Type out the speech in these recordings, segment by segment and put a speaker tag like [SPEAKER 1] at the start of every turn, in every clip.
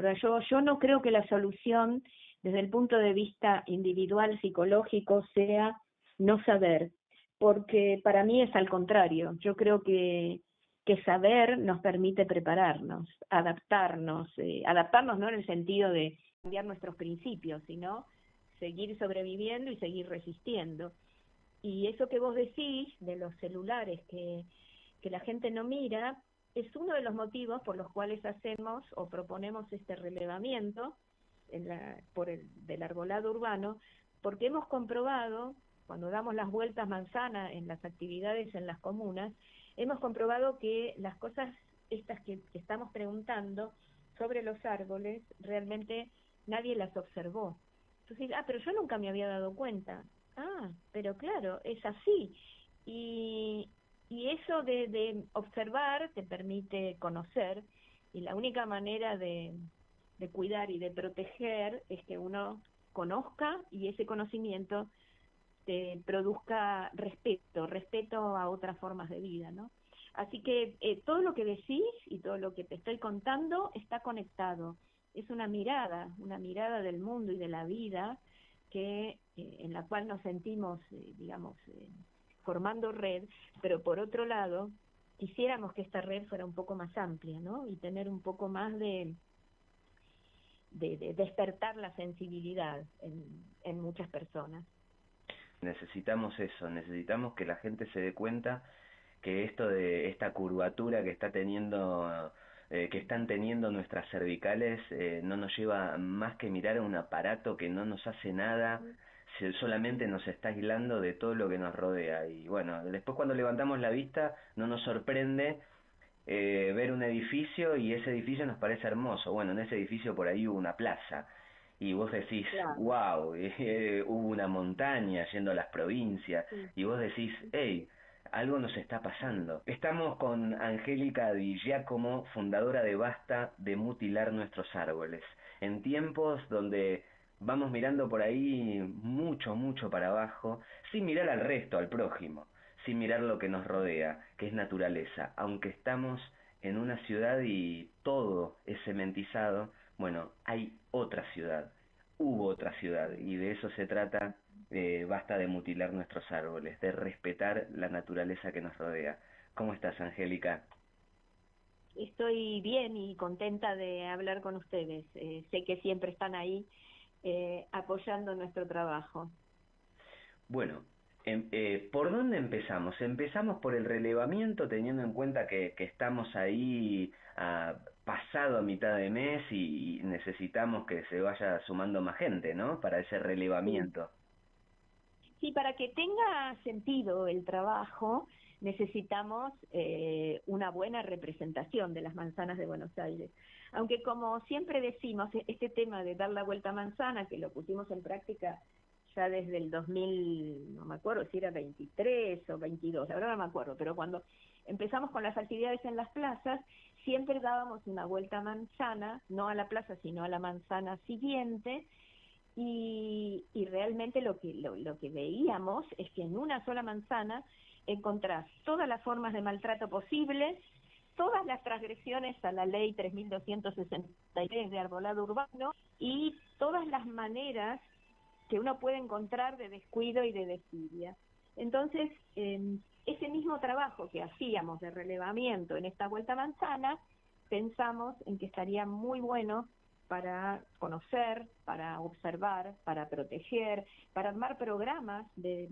[SPEAKER 1] ¿verdad? Yo no creo que la solución desde el punto de vista individual, psicológico, sea no saber, porque para mí es al contrario. Yo creo que saber nos permite prepararnos, adaptarnos no en el sentido de cambiar nuestros principios, sino seguir sobreviviendo y seguir resistiendo. Y eso que vos decís de los celulares que la gente no mira, es uno de los motivos por los cuales hacemos o proponemos este relevamiento del arbolado urbano, porque hemos comprobado, cuando damos las vueltas manzana en las actividades en las comunas, hemos comprobado que las cosas estas que estamos preguntando sobre los árboles, realmente nadie las observó. Entonces, pero yo nunca me había dado cuenta. Pero claro, es así. Y eso de observar te permite conocer, y la única manera de cuidar y de proteger es que uno conozca y ese conocimiento te produzca respeto a otras formas de vida, ¿no? Así que todo lo que decís y todo lo que te estoy contando está conectado. Es una mirada del mundo y de la vida que en la cual nos sentimos, formando red, pero por otro lado, quisiéramos que esta red fuera un poco más amplia, ¿no? Y tener un poco más de despertar la sensibilidad en muchas personas.
[SPEAKER 2] Necesitamos eso, necesitamos que la gente se dé cuenta que esto de esta curvatura que que están teniendo nuestras cervicales, no nos lleva más que mirar a un aparato que no nos hace nada, solamente nos está aislando de todo lo que nos rodea. Y bueno, después cuando levantamos la vista no nos sorprende ver un edificio y ese edificio nos parece hermoso. Bueno, en ese edificio por ahí hubo una plaza y vos decís,
[SPEAKER 1] Claro.
[SPEAKER 2] wow, hubo una montaña yendo a las provincias,
[SPEAKER 1] Sí.
[SPEAKER 2] y vos decís, hey, algo nos está pasando. Estamos con Angélica Di Giacomo, fundadora de Basta de Mutilar Nuestros Árboles. En tiempos donde vamos mirando por ahí mucho, mucho para abajo, sin mirar al resto, al prójimo, sin mirar lo que nos rodea, que es naturaleza. Aunque estamos en una ciudad y todo es cementizado, bueno, hay otra ciudad, hubo otra ciudad, y de eso se trata. Basta de mutilar nuestros árboles, de respetar la naturaleza que nos rodea. ¿Cómo estás, Angélica?
[SPEAKER 1] Estoy bien y contenta de hablar con ustedes. Sé que siempre están ahí apoyando nuestro trabajo.
[SPEAKER 2] Bueno, ¿por dónde empezamos? Empezamos por el relevamiento, teniendo en cuenta que estamos ahí pasado a mitad de mes y necesitamos que se vaya sumando más gente, ¿no? Para ese
[SPEAKER 1] Sí.
[SPEAKER 2] relevamiento.
[SPEAKER 1] Sí, para que tenga sentido el trabajo, necesitamos una buena representación de las manzanas de Buenos Aires. Aunque como siempre decimos, este tema de dar la vuelta a manzana, que lo pusimos en práctica ya desde el 2000, no me acuerdo si era 23 o 22, ahora no me acuerdo, pero cuando empezamos con las actividades en las plazas, siempre dábamos una vuelta a manzana, no a la plaza, sino a la manzana siguiente, y realmente lo que veíamos es que en una sola manzana encontrás todas las formas de maltrato posibles, todas las transgresiones a la ley 3263 de arbolado urbano y todas las maneras que uno puede encontrar de descuido y de desidia. Entonces, ese mismo trabajo que hacíamos de relevamiento en esta vuelta a manzana, pensamos en que estaría muy bueno para conocer, para observar, para proteger, para armar programas de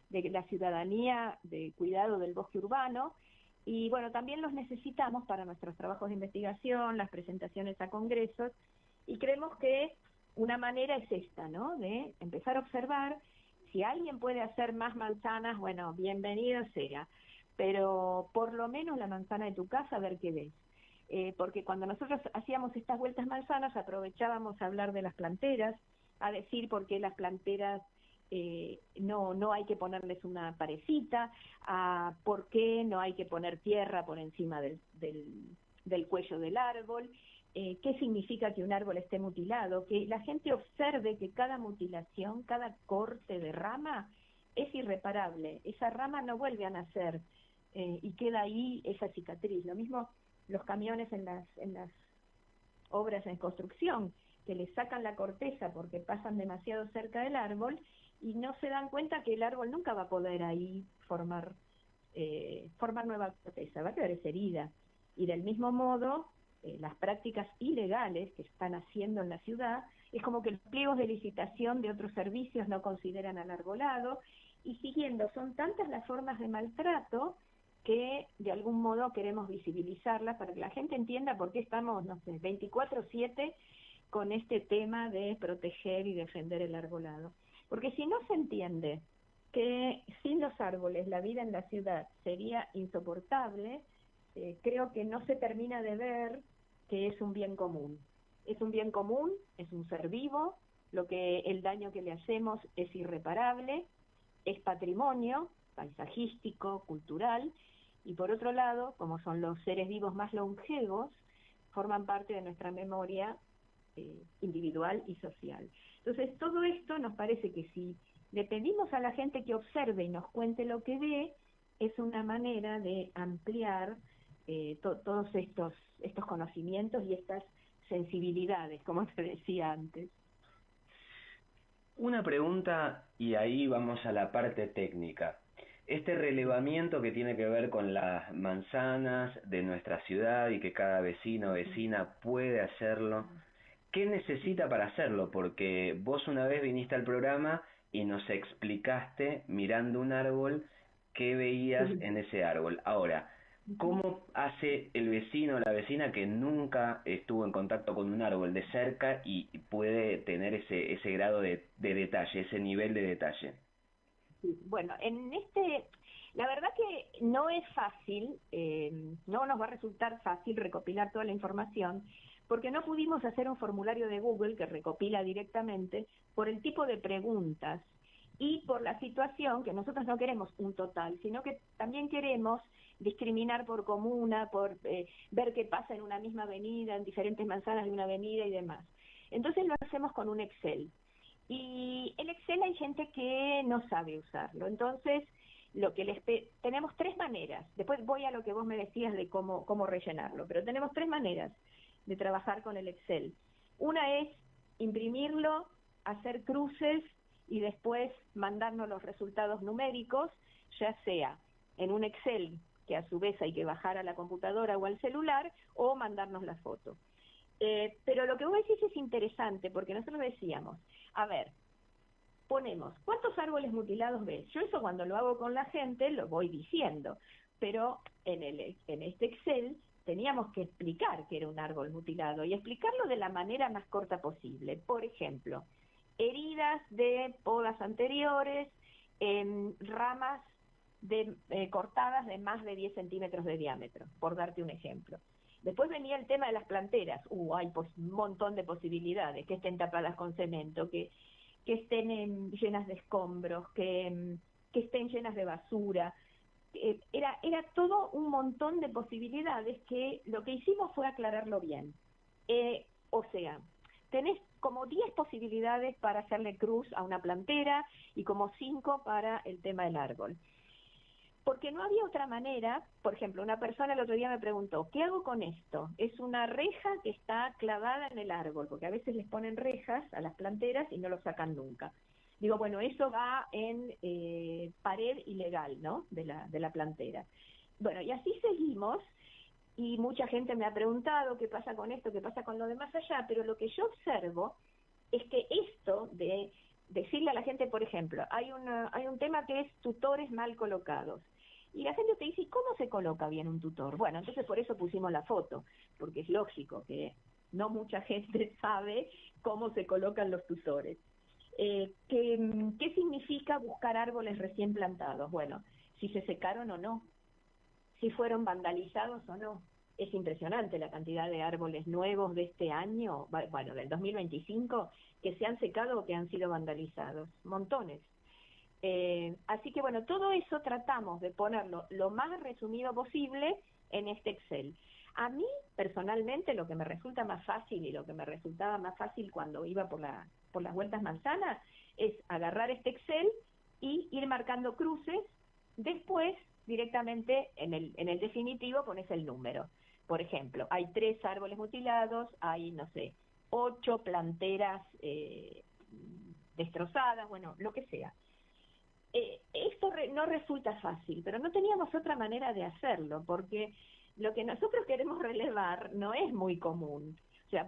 [SPEAKER 1] la ciudadanía de cuidado del bosque urbano. Y bueno, también los necesitamos para nuestros trabajos de investigación, las presentaciones a congresos, y creemos que una manera es esta, ¿no? De empezar a observar. Si alguien puede hacer más manzanas, bueno, bienvenido sea, pero por lo menos la manzana de tu casa, a ver qué ves. Porque cuando nosotros hacíamos estas vueltas manzanas aprovechábamos a hablar de las planteras, a decir por qué las planteras no hay que ponerles una parecita, a por qué no hay que poner tierra por encima del cuello del árbol, qué significa que un árbol esté mutilado, que la gente observe que cada mutilación, cada corte de rama es irreparable, esa rama no vuelve a nacer y queda ahí esa cicatriz. Lo mismo los camiones en las obras en construcción, que le sacan la corteza porque pasan demasiado cerca del árbol y no se dan cuenta que el árbol nunca va a poder ahí formar nueva corteza, va a quedar esa herida. Y del mismo modo, las prácticas ilegales que están haciendo en la ciudad, es como que los pliegos de licitación de otros servicios no consideran al arbolado, y siguiendo, son tantas las formas de maltrato que de algún modo queremos visibilizarlas para que la gente entienda por qué estamos, no sé, 24/7 con este tema de proteger y defender el arbolado. Porque si no se entiende que sin los árboles la vida en la ciudad sería insoportable, creo que no se termina de ver que es un bien común. Es un bien común, es un ser vivo, el daño que le hacemos es irreparable, es patrimonio paisajístico, cultural, y por otro lado, como son los seres vivos más longevos, forman parte de nuestra memoria individual y social. Entonces, todo esto nos parece que si le pedimos a la gente que observe y nos cuente lo que ve, es una manera de ampliar todos estos conocimientos y estas sensibilidades, como te decía antes.
[SPEAKER 2] Una pregunta, y ahí vamos a la parte técnica. Este relevamiento que tiene que ver con las manzanas de nuestra ciudad y que cada vecino o vecina puede hacerlo, ¿qué necesita para hacerlo? Porque vos una vez viniste al programa y nos explicaste, mirando un árbol, qué veías en ese árbol. Ahora, ¿cómo hace el vecino o la vecina que nunca estuvo en contacto con un árbol de cerca y puede tener ese grado de detalle, ese nivel de detalle?
[SPEAKER 1] Bueno, la verdad que no es fácil, no nos va a resultar fácil recopilar toda la información, porque no pudimos hacer un formulario de Google que recopila directamente por el tipo de preguntas y por la situación que nosotros no queremos un total, sino que también queremos discriminar por comuna, por ver qué pasa en una misma avenida, en diferentes manzanas de una avenida y demás. Entonces lo hacemos con un Excel. Y el Excel hay gente que no sabe usarlo. Entonces, tenemos tres maneras. Después voy a lo que vos me decías de cómo rellenarlo, pero tenemos tres maneras de trabajar con el Excel. Una es imprimirlo, hacer cruces y después mandarnos los resultados numéricos, ya sea en un Excel que a su vez hay que bajar a la computadora o al celular, o mandarnos la foto. Pero lo que vos decís es interesante, porque nosotros decíamos, a ver, ponemos, ¿cuántos árboles mutilados ves? Yo eso cuando lo hago con la gente lo voy diciendo, pero en este Excel teníamos que explicar que era un árbol mutilado y explicarlo de la manera más corta posible. Por ejemplo, heridas de podas anteriores, ramas cortadas de más de 10 centímetros de diámetro, por darte un ejemplo. Después venía el tema de las planteras. Hay un montón de posibilidades, que estén tapadas con cemento, que estén llenas de escombros, que estén llenas de basura. Era todo un montón de posibilidades que lo que hicimos fue aclararlo bien. O sea, tenés como 10 posibilidades para hacerle cruz a una plantera y como 5 para el tema del árbol. Porque no había otra manera. Por ejemplo, una persona el otro día me preguntó, ¿qué hago con esto? Es una reja que está clavada en el árbol, porque a veces les ponen rejas a las planteras y no lo sacan nunca. Digo, bueno, eso va en pared ilegal, ¿no?, de la plantera. Bueno, y así seguimos, y mucha gente me ha preguntado qué pasa con esto, qué pasa con lo de más allá, pero lo que yo observo es que esto de decirle a la gente, por ejemplo, hay un tema que es tutores mal colocados. Y la gente te dice, ¿y cómo se coloca bien un tutor? Bueno, entonces por eso pusimos la foto, porque es lógico que no mucha gente sabe cómo se colocan los tutores. ¿Qué significa buscar árboles recién plantados? Bueno, si se secaron o no, si fueron vandalizados o no. Es impresionante la cantidad de árboles nuevos de este año, bueno, del 2025, que se han secado o que han sido vandalizados. Montones. Así que bueno, todo eso tratamos de ponerlo lo más resumido posible en este Excel. A mí, personalmente, lo que me resulta más fácil y lo que me resultaba más fácil cuando iba por las vueltas manzanas es agarrar este Excel y ir marcando cruces. Después, directamente, en el definitivo, pones el número. por ejemplo, hay 3 árboles mutilados, hay, no sé, 8 planteras destrozadas, bueno, lo que sea. Esto no resulta fácil, pero no teníamos otra manera de hacerlo, porque lo que nosotros queremos relevar no es muy común. O sea,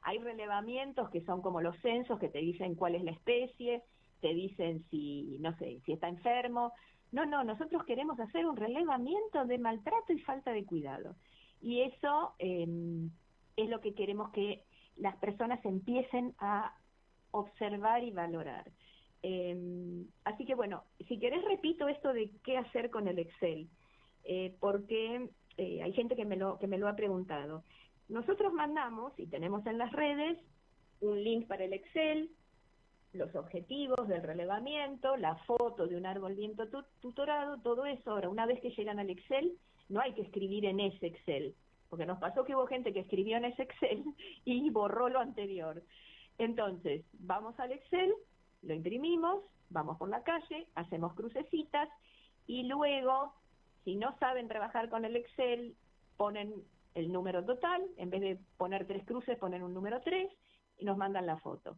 [SPEAKER 1] hay relevamientos que son como los censos, que te dicen cuál es la especie, te dicen si, no sé, si está enfermo. No, nosotros queremos hacer un relevamiento de maltrato y falta de cuidado. Y eso es lo que queremos que las personas empiecen a observar y valorar. Así que bueno, si querés repito esto de qué hacer con el Excel, porque hay gente que me lo ha preguntado. Nosotros mandamos, y tenemos en las redes, un link para el Excel, los objetivos del relevamiento, la foto de un árbol bien tutorado, todo eso. Ahora, una vez que llegan al Excel, no hay que escribir en ese Excel, porque nos pasó que hubo gente que escribió en ese Excel y borró lo anterior. Entonces, vamos al Excel, lo imprimimos, vamos por la calle, hacemos crucecitas y luego, si no saben trabajar con el Excel, ponen el número total, en vez de poner 3 cruces, ponen un número 3 y nos mandan la foto.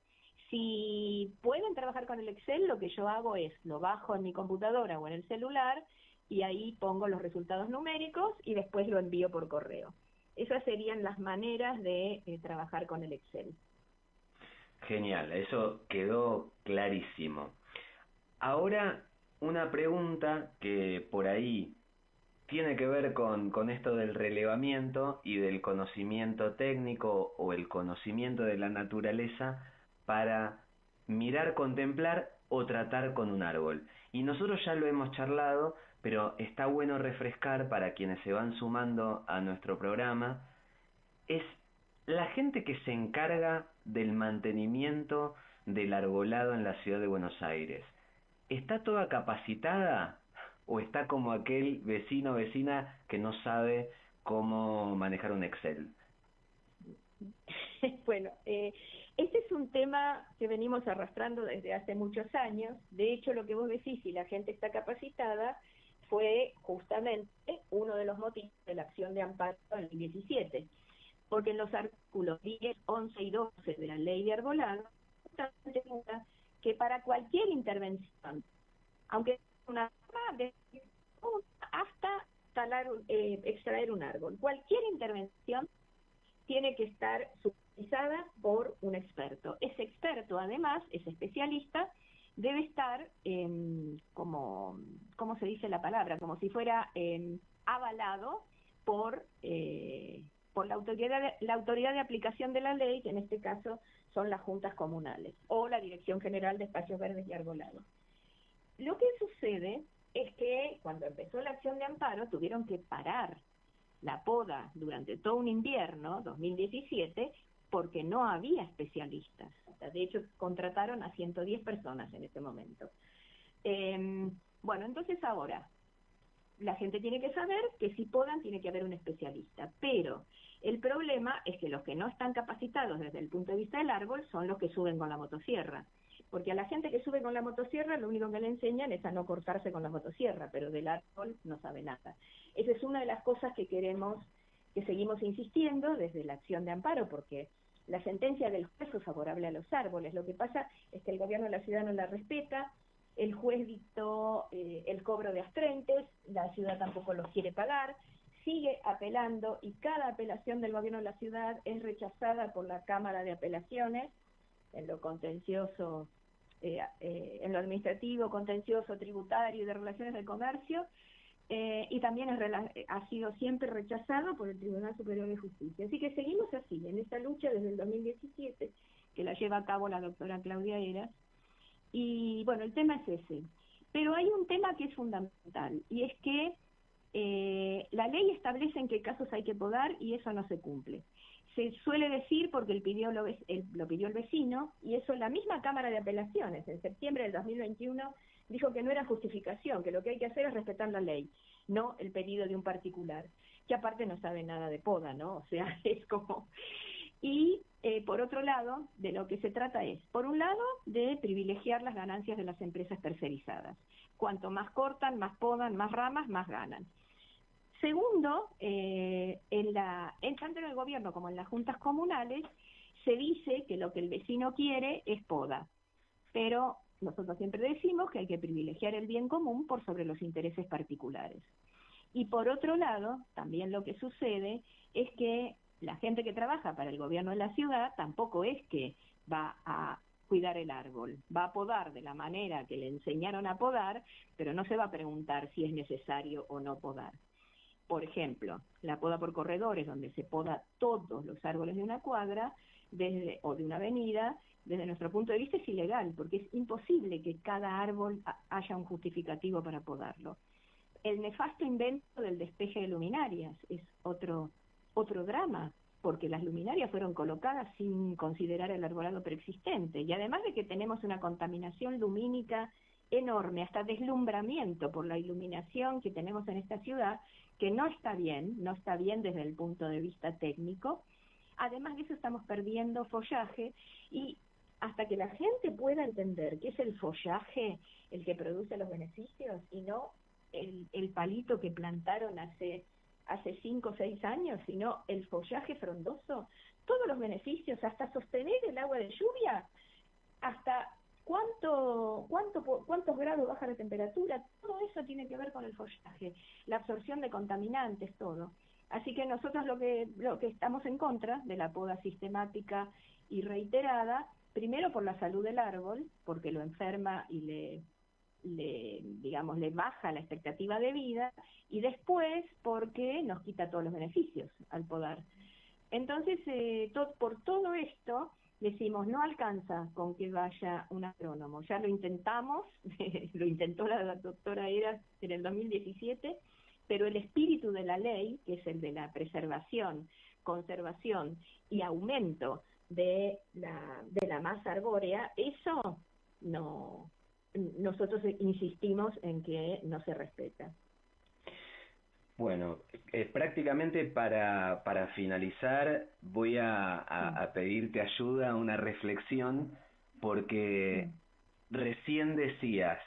[SPEAKER 1] Si pueden trabajar con el Excel, lo que yo hago es, lo bajo en mi computadora o en el celular y ahí pongo los resultados numéricos y después lo envío por correo. Esas serían las maneras de trabajar con el Excel.
[SPEAKER 2] Genial, eso quedó clarísimo. Ahora, una pregunta que por ahí tiene que ver con esto del relevamiento y del conocimiento técnico o el conocimiento de la naturaleza para mirar, contemplar o tratar con un árbol. Y nosotros ya lo hemos charlado, pero está bueno refrescar para quienes se van sumando a nuestro programa, es la gente que se encarga del mantenimiento del arbolado en la ciudad de Buenos Aires. ¿Está toda capacitada o está como aquel vecino o vecina que no sabe cómo manejar un Excel?
[SPEAKER 1] Bueno, este es un tema que venimos arrastrando desde hace muchos años. De hecho, lo que vos decís, si la gente está capacitada, fue justamente uno de los motivos de la acción de amparo del 2017, porque en los artículos 10, 11 y 12 de la Ley de Arbolado, justamente indica que para cualquier intervención, aunque una hasta extraer un árbol, cualquier intervención tiene que estar supervisada por un experto. Ese experto, además, ese especialista, debe estar, como, ¿cómo se dice la palabra? Como si fuera avalado por la autoridad de aplicación de la ley, que en este caso son las juntas comunales, o la Dirección General de Espacios Verdes y Arbolados. Lo que sucede es que cuando empezó la acción de amparo tuvieron que parar la poda durante todo un invierno, 2017, porque no había especialistas. O sea, de hecho, contrataron a 110 personas en ese momento. Bueno, entonces ahora, la gente tiene que saber que si podan tiene que haber un especialista, pero el problema es que los que no están capacitados desde el punto de vista del árbol son los que suben con la motosierra, porque a la gente que sube con la motosierra lo único que le enseñan es a no cortarse con la motosierra, pero del árbol no sabe nada. Esa es una de las cosas que queremos, que seguimos insistiendo desde la acción de amparo, porque la sentencia del juez fue favorable a los árboles. Lo que pasa es que el gobierno de la ciudad no la respeta, el juez dictó el cobro de astrentes, la ciudad tampoco los quiere pagar, sigue apelando y cada apelación del gobierno de la ciudad es rechazada por la Cámara de Apelaciones en lo contencioso, en lo administrativo, contencioso, tributario y de relaciones del comercio, y también ha sido siempre rechazado por el Tribunal Superior de Justicia. Así que seguimos así, en esta lucha desde el 2017, que la lleva a cabo la doctora Claudia Heras. Y bueno, el tema es ese. Pero hay un tema que es fundamental, y es que la ley establece en qué casos hay que podar y eso no se cumple. Se suele decir porque lo pidió el vecino, y eso la misma Cámara de Apelaciones, en septiembre del 2021, dijo que no era justificación, que lo que hay que hacer es respetar la ley, no el pedido de un particular, que aparte no sabe nada de poda, ¿no? O sea, es como... Y por otro lado, de lo que se trata es, por un lado, de privilegiar las ganancias de las empresas tercerizadas. Cuanto más cortan, más podan, más ramas, más ganan. Segundo, tanto en el gobierno como en las juntas comunales, se dice que lo que el vecino quiere es poda, pero nosotros siempre decimos que hay que privilegiar el bien común por sobre los intereses particulares. Y por otro lado, también lo que sucede es que la gente que trabaja para el gobierno de la ciudad tampoco es que va a cuidar el árbol, va a podar de la manera que le enseñaron a podar, pero no se va a preguntar si es necesario o no podar. Por ejemplo, la poda por corredores, donde se poda todos los árboles de una cuadra o de una avenida, desde nuestro punto de vista es ilegal, porque es imposible que cada árbol haya un justificativo para podarlo. El nefasto invento del despeje de luminarias es otro drama, porque las luminarias fueron colocadas sin considerar el arbolado preexistente, y además de que tenemos una contaminación lumínica enorme, hasta deslumbramiento por la iluminación que tenemos en esta ciudad, que no está bien desde el punto de vista técnico. Además de eso estamos perdiendo follaje, y hasta que la gente pueda entender que es el follaje el que produce los beneficios y no el palito que plantaron hace 5 o 6 años, sino el follaje frondoso, todos los beneficios, hasta sostener el agua de lluvia, hasta cuántos grados baja la temperatura, todo eso tiene que ver con el follaje, la absorción de contaminantes, todo. Así que nosotros lo que estamos en contra de la poda sistemática y reiterada, primero por la salud del árbol, porque lo enferma y le baja la expectativa de vida, y después porque nos quita todos los beneficios al podar. Entonces, por todo esto, decimos, no alcanza con que vaya un agrónomo. Ya lo intentamos, lo intentó la doctora Eras en el 2017, pero el espíritu de la ley, que es el de la preservación, conservación y aumento de la masa arbórea, eso no, nosotros insistimos en que no se respeta.
[SPEAKER 2] Bueno, prácticamente para finalizar voy a pedirte ayuda, una reflexión, porque recién decías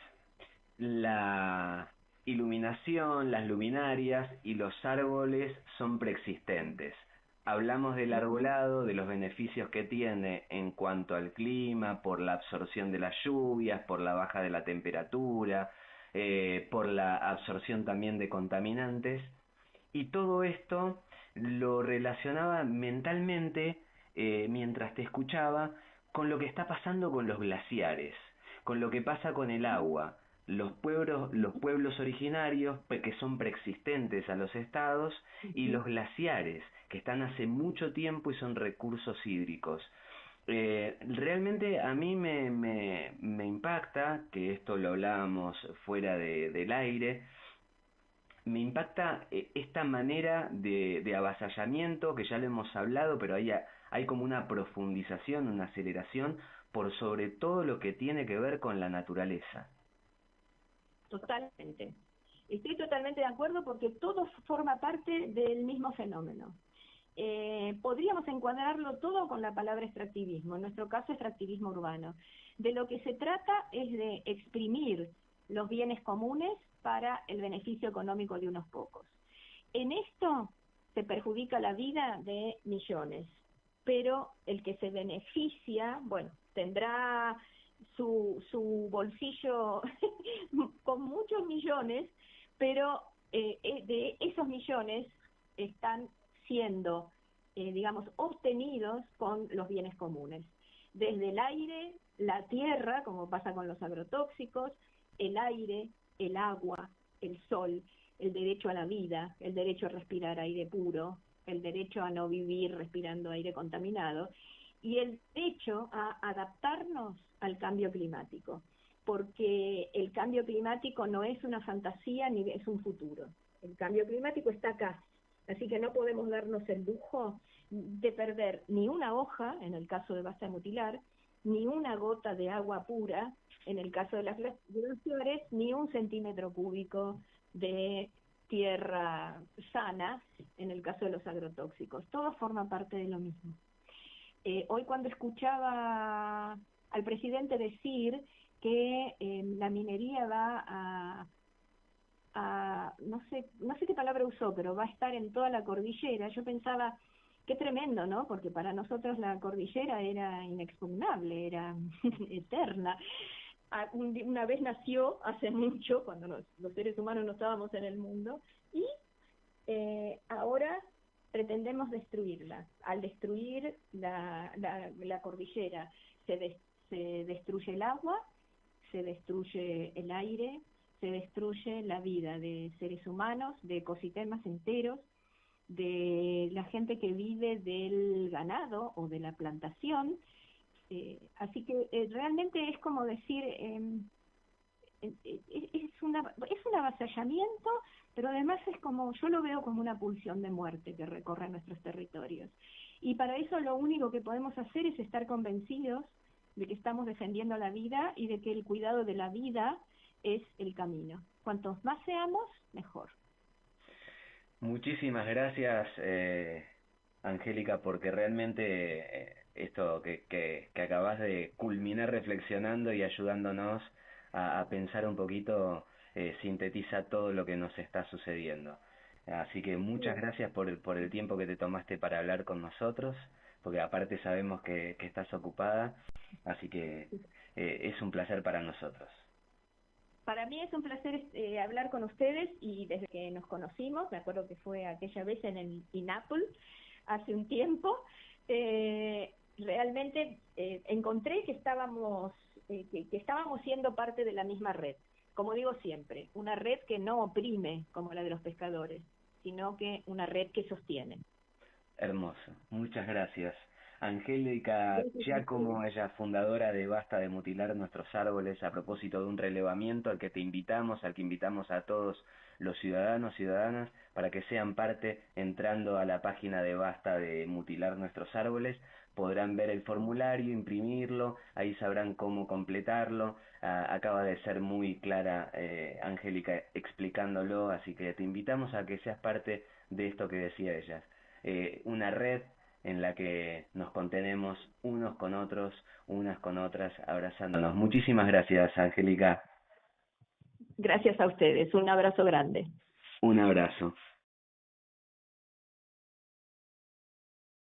[SPEAKER 2] la iluminación, las luminarias y los árboles son preexistentes. Hablamos del arbolado, de los beneficios que tiene en cuanto al clima, por la absorción de las lluvias, por la baja de la temperatura, por la absorción también de contaminantes, y todo esto lo relacionaba mentalmente, mientras te escuchaba, con lo que está pasando con los glaciares, con lo que pasa con el agua. Los pueblos originarios que son preexistentes a los estados, y los glaciares que están hace mucho tiempo y son recursos hídricos. Realmente a mí me impacta, que esto lo hablábamos fuera del aire, me impacta esta manera de avasallamiento, que ya lo hemos hablado, pero hay como una profundización, una aceleración por sobre todo lo que tiene que ver con la naturaleza.
[SPEAKER 1] Totalmente. Estoy totalmente de acuerdo, porque todo forma parte del mismo fenómeno. Podríamos encuadrarlo todo con la palabra extractivismo, en nuestro caso extractivismo urbano. De lo que se trata es de exprimir los bienes comunes para el beneficio económico de unos pocos. En esto se perjudica la vida de millones, pero el que se beneficia, bueno, tendrá su bolsillo con muchos millones, pero de esos millones están siendo, obtenidos con los bienes comunes. Desde el aire, la tierra, como pasa con los agrotóxicos, el aire, el agua, el sol, el derecho a la vida, el derecho a respirar aire puro, el derecho a no vivir respirando aire contaminado, y el derecho a adaptarnos al cambio climático, porque el cambio climático no es una fantasía ni es un futuro. El cambio climático está acá, así que no podemos darnos el lujo de perder ni una hoja, en el caso de Basta de Mutilar, ni una gota de agua pura, en el caso de las glaciares, ni un centímetro cúbico de tierra sana, en el caso de los agrotóxicos. Todo forma parte de lo mismo. Hoy, cuando escuchaba al presidente decir que la minería va no sé qué palabra usó, pero va a estar en toda la cordillera. Yo pensaba, qué tremendo, ¿no? Porque para nosotros la cordillera era inexpugnable, era eterna. Una vez nació, hace mucho, cuando los seres humanos no estábamos en el mundo, y ahora pretendemos destruirla. Al destruir la cordillera, se destruye el agua, se destruye el aire, se destruye la vida de seres humanos, de ecosistemas enteros, de la gente que vive del ganado o de la plantación. Así que realmente es como decir, es un avasallamiento, pero además es como, yo lo veo como una pulsión de muerte que recorre nuestros territorios. Y para eso lo único que podemos hacer es estar convencidos de que estamos defendiendo la vida y de que el cuidado de la vida es el camino. Cuantos más seamos, mejor.
[SPEAKER 2] Muchísimas gracias, Angélica, porque realmente esto que acabas de culminar reflexionando y ayudándonos a pensar un poquito, sintetiza todo lo que nos está sucediendo. Así que muchas gracias por el tiempo que te tomaste para hablar con nosotros, porque aparte sabemos que estás ocupada, así que es un placer para nosotros.
[SPEAKER 1] Para mí es un placer hablar con ustedes, y desde que nos conocimos, me acuerdo que fue aquella vez en el INAPOL, hace un tiempo, realmente encontré que estábamos siendo parte de la misma red. Como digo siempre, una red que no oprime como la de los pescadores, sino que una red que sostiene.
[SPEAKER 2] Hermoso, muchas gracias. Angélica Giacomo, ella es fundadora de Basta de Mutilar Nuestros Árboles, a propósito de un relevamiento al que te invitamos, al que invitamos a todos los ciudadanos, ciudadanas, para que sean parte entrando a la página de Basta de Mutilar Nuestros Árboles. Podrán ver el formulario, imprimirlo, ahí sabrán cómo completarlo. Acaba de ser muy clara Angélica explicándolo, así que te invitamos a que seas parte de esto que decía ella. Una red en la que nos contenemos unos con otros, unas con otras, abrazándonos. Muchísimas gracias, Angélica.
[SPEAKER 1] Gracias a ustedes, un abrazo grande.
[SPEAKER 2] Un abrazo.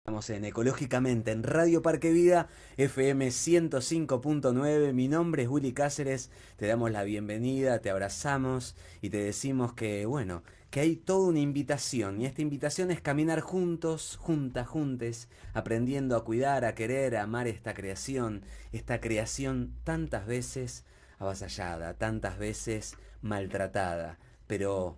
[SPEAKER 3] Estamos en Ecológicamente en Radio Parque Vida, FM 105.9. Mi nombre es Willy Cáceres. Te damos la bienvenida, te abrazamos y te decimos que, bueno, que hay toda una invitación. Y esta invitación es caminar juntos, juntes, aprendiendo a cuidar, a querer, a amar esta creación tantas veces avasallada, tantas veces maltratada, pero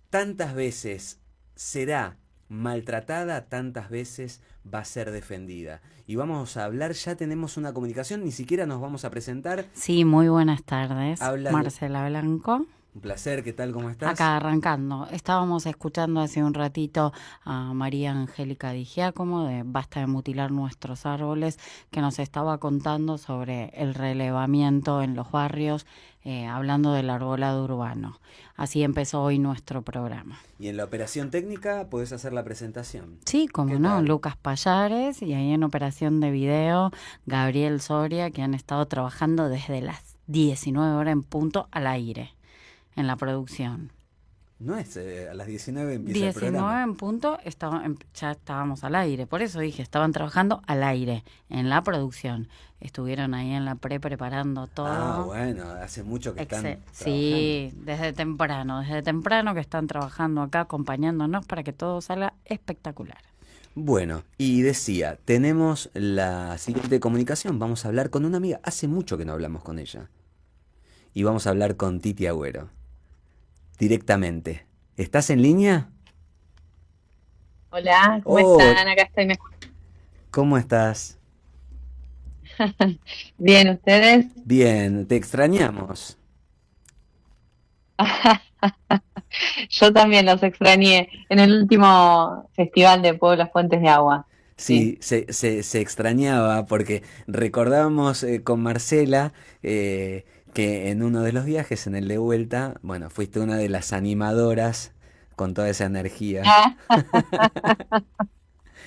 [SPEAKER 3] tantas veces será maltratada, tantas veces va a ser defendida. Y vamos a hablar, ya tenemos una comunicación, ni siquiera nos vamos a presentar.
[SPEAKER 4] Sí, muy buenas tardes.
[SPEAKER 3] Habla
[SPEAKER 4] Marcela Blanco.
[SPEAKER 3] Un placer, ¿qué tal? ¿Cómo estás?
[SPEAKER 4] Acá arrancando. Estábamos escuchando hace un ratito a María Angélica Di Giacomo de Basta de Mutilar Nuestros Árboles, que nos estaba contando sobre el relevamiento en los barrios, hablando del arbolado urbano. Así empezó hoy nuestro programa.
[SPEAKER 3] Y en la operación técnica podés hacer la presentación.
[SPEAKER 4] Sí, como no, Lucas Payares, y ahí en operación de video, Gabriel Soria, que han estado trabajando desde las 19 horas en punto al aire. En la producción.
[SPEAKER 3] No es a las 19 empieza
[SPEAKER 4] 19
[SPEAKER 3] el programa.
[SPEAKER 4] 19 en punto ya estábamos al aire. Por eso dije, estaban trabajando al aire, en la producción. Estuvieron ahí en la preparando todo.
[SPEAKER 3] Ah, bueno, hace mucho que están trabajando.
[SPEAKER 4] Sí, desde temprano que están trabajando acá, acompañándonos para que todo salga espectacular.
[SPEAKER 3] Bueno, y decía, tenemos la siguiente comunicación. Vamos a hablar con una amiga. Hace mucho que no hablamos con ella. Y vamos a hablar con Titi Agüero. Directamente. ¿Estás en línea?
[SPEAKER 5] Hola, ¿cómo están? Acá estoy.
[SPEAKER 3] ¿Cómo estás?
[SPEAKER 5] Bien, ¿ustedes?
[SPEAKER 3] Bien, te extrañamos.
[SPEAKER 5] Yo también los extrañé en el último festival de Pueblos Fuentes de Agua.
[SPEAKER 3] Sí, se extrañaba porque recordábamos con Marcela que en uno de los viajes, en el de vuelta, bueno, fuiste una de las animadoras con toda esa energía.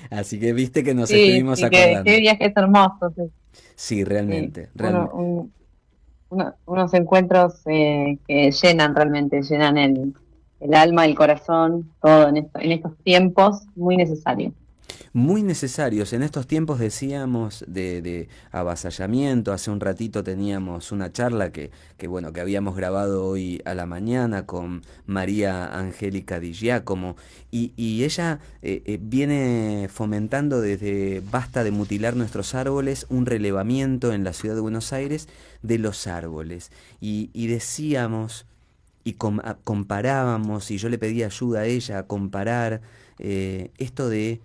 [SPEAKER 3] Así que viste que nos estuvimos acordando.
[SPEAKER 5] Qué viajes hermosos.
[SPEAKER 3] Sí, realmente.
[SPEAKER 5] Sí, unos encuentros que llenan realmente, llenan el alma, el corazón, todo en estos tiempos, muy necesario.
[SPEAKER 3] Muy necesarios. En estos tiempos decíamos de avasallamiento. Hace un ratito teníamos una charla bueno, que habíamos grabado hoy a la mañana con María Angélica Di Giacomo, y ella viene fomentando desde Basta de mutilar nuestros árboles un relevamiento en la ciudad de Buenos Aires de los árboles. Y decíamos y comparábamos, y yo le pedí ayuda a ella a comparar esto de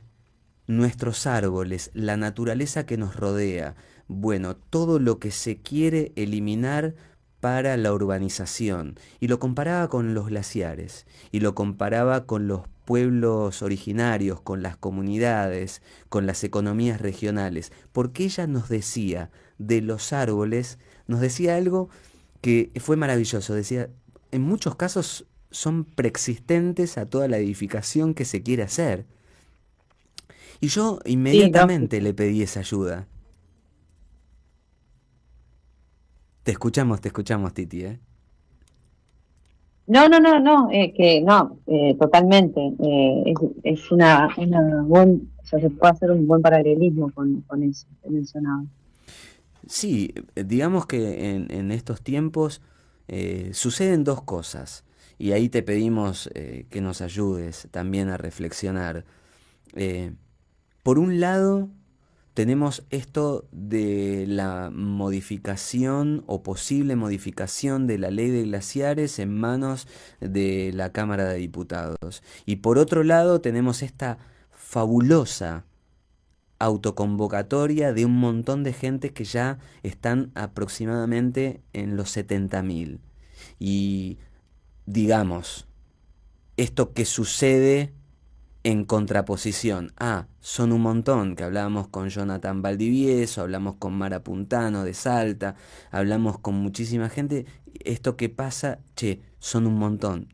[SPEAKER 3] nuestros árboles, la naturaleza que nos rodea, bueno, todo lo que se quiere eliminar para la urbanización. Y lo comparaba con los glaciares, y lo comparaba con los pueblos originarios, con las comunidades, con las economías regionales, porque ella nos decía de los árboles, nos decía algo que fue maravilloso, decía, en muchos casos son preexistentes a toda la edificación que se quiere hacer. Y yo
[SPEAKER 5] Sí,
[SPEAKER 3] inmediatamente le pedí esa ayuda. Te escuchamos, Titi, ¿eh?
[SPEAKER 5] no, que no, totalmente. Es o sea, se puede hacer un buen paralelismo con eso que mencionaba.
[SPEAKER 3] Sí, digamos que en estos tiempos suceden dos cosas. Y ahí te pedimos que nos ayudes también a reflexionar. Eh, por un lado, tenemos esto de la modificación o posible modificación de la ley de glaciares en manos de la Cámara de Diputados. Y por otro lado, tenemos esta fabulosa autoconvocatoria de un montón de gente que ya están aproximadamente en los 70.000. Y digamos, esto que sucede en contraposición a Son un Montón, que hablábamos con Jonathan Valdivieso, hablamos con Mara Puntano de Salta, hablamos con muchísima gente, esto que pasa, son un montón,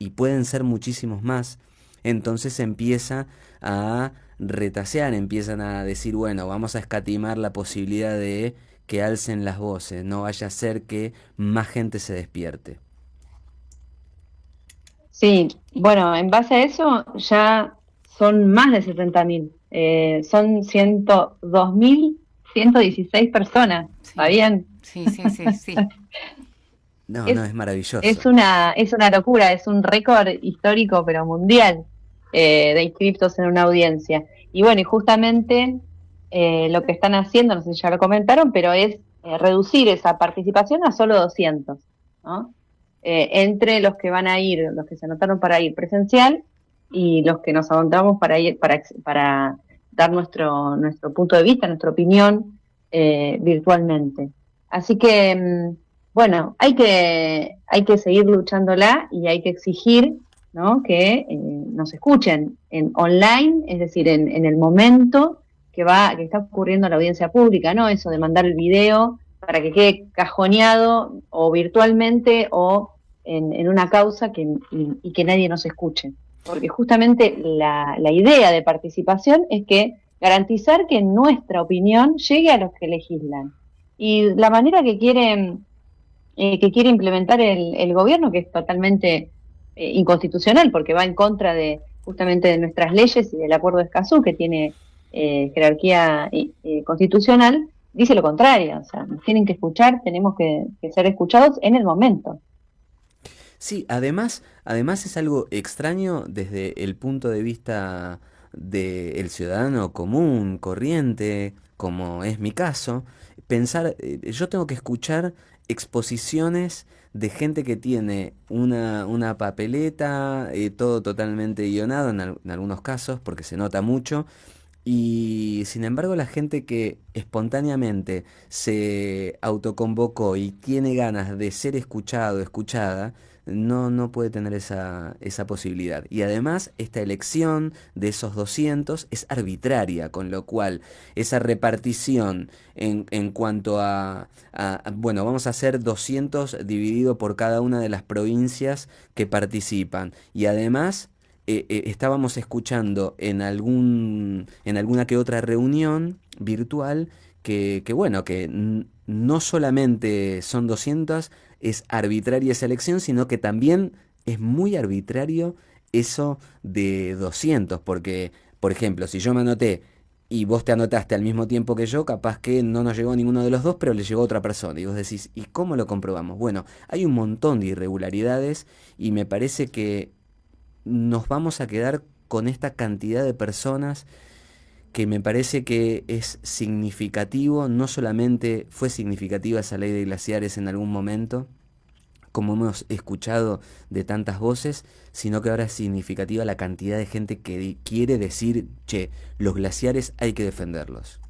[SPEAKER 3] y pueden ser muchísimos más. Entonces empieza a retasear, empiezan a decir, bueno, vamos a escatimar la posibilidad de que alcen las voces, no vaya a ser que más gente se despierte.
[SPEAKER 5] Sí, bueno, en base a eso ya son más de 70.000. Son 102.116 personas. ¿Está
[SPEAKER 4] Sí,
[SPEAKER 5] bien?
[SPEAKER 4] sí.
[SPEAKER 3] No,
[SPEAKER 5] Es,
[SPEAKER 3] no, es maravilloso.
[SPEAKER 5] es una locura, es un récord histórico, pero mundial, de inscriptos en una audiencia. Y bueno, y justamente lo que están haciendo, no sé si ya lo comentaron, pero es reducir esa participación a solo 200, ¿no? Entre los que van a ir, los que se anotaron para ir presencial y los que nos anotamos para ir, para dar nuestro punto de vista, nuestra opinión virtualmente. Así que, bueno, hay que seguir luchándola y hay que exigir, ¿no?, que nos escuchen en online, es decir, en el momento que está ocurriendo la audiencia pública, ¿no? Eso de mandar el video para que quede cajoneado o virtualmente o en una causa y que nadie nos escuche. Porque justamente la idea de participación es que garantizar que nuestra opinión llegue a los que legislan. Y la manera que quiere implementar el gobierno, que es totalmente inconstitucional, porque va en contra de justamente de nuestras leyes y del Acuerdo de Escazú, que tiene jerarquía constitucional, dice lo contrario. O sea, nos tienen que escuchar, tenemos que ser escuchados en el momento.
[SPEAKER 3] Sí, además es algo extraño desde el punto de vista del ciudadano común, corriente, como es mi caso, pensar, yo tengo que escuchar exposiciones de gente que tiene una papeleta, todo totalmente guionado en algunos casos, porque se nota mucho, y sin embargo la gente que espontáneamente se autoconvocó y tiene ganas de ser escuchado, escuchada, no puede tener esa posibilidad. Y además esta elección de esos 200 es arbitraria, con lo cual esa repartición en cuanto bueno, vamos a hacer 200 dividido por cada una de las provincias que participan. Y además estábamos escuchando en alguna que otra reunión virtual que bueno, que no solamente son 200, es arbitraria esa elección, sino que también es muy arbitrario eso de 200, porque, por ejemplo, si yo me anoté y vos te anotaste al mismo tiempo que yo, capaz que no nos llegó a ninguno de los dos, pero le llegó a otra persona. Y vos decís, ¿y cómo lo comprobamos? Bueno, hay un montón de irregularidades y me parece que nos vamos a quedar con esta cantidad de personas que me parece que es significativo. No solamente fue significativa esa ley de glaciares en algún momento, como hemos escuchado de tantas voces, sino que ahora es significativa la cantidad de gente que quiere decir, che, los glaciares hay que defenderlos.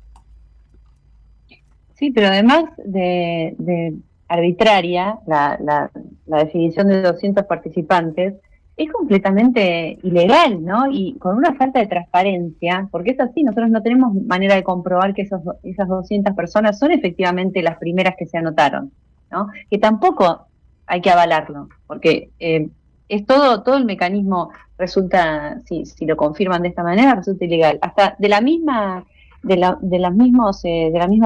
[SPEAKER 5] Sí, pero además de arbitraria, la definición de 200 participantes es completamente ilegal, ¿no? Y con una falta de transparencia, porque es así, nosotros no tenemos manera de comprobar que esas 200 personas son efectivamente las primeras que se anotaron, ¿no? Que tampoco hay que avalarlo, porque es todo el mecanismo resulta, si lo confirman de esta manera, resulta ilegal. Hasta de la misma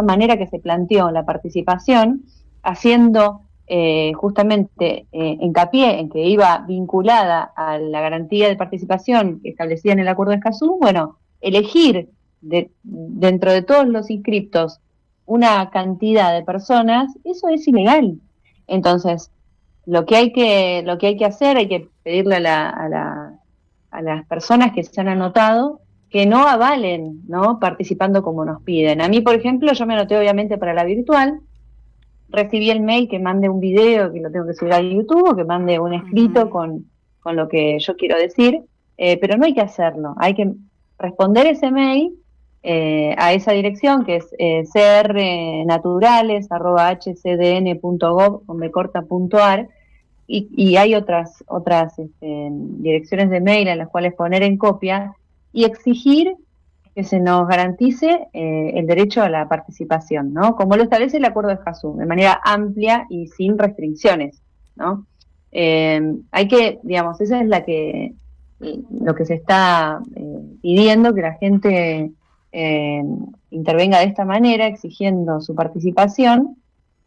[SPEAKER 5] manera que se planteó la participación, haciendo justamente hincapié en que iba vinculada a la garantía de participación que establecía en el Acuerdo de Escazú, bueno, elegir dentro de todos los inscriptos una cantidad de personas, eso es ilegal. Entonces, lo que hay que hacer, hay que pedirle a las personas que se han anotado que no avalen, ¿no? Participando como nos piden. A mí, por ejemplo, yo me anoté obviamente para la virtual, recibí el mail que mande un video que lo tengo que subir a YouTube, o que mande un escrito con lo que yo quiero decir, pero no hay que hacerlo, hay que responder ese mail a esa dirección que es crnaturales@hcdn.gov.ar, y hay otras direcciones de mail a las cuales poner en copia y exigir que se nos garantice el derecho a la participación, ¿no? Como lo establece el Acuerdo de Escazú, de manera amplia y sin restricciones, ¿no? Hay que, digamos, esa es lo que se está pidiendo, que la gente intervenga de esta manera, exigiendo su participación,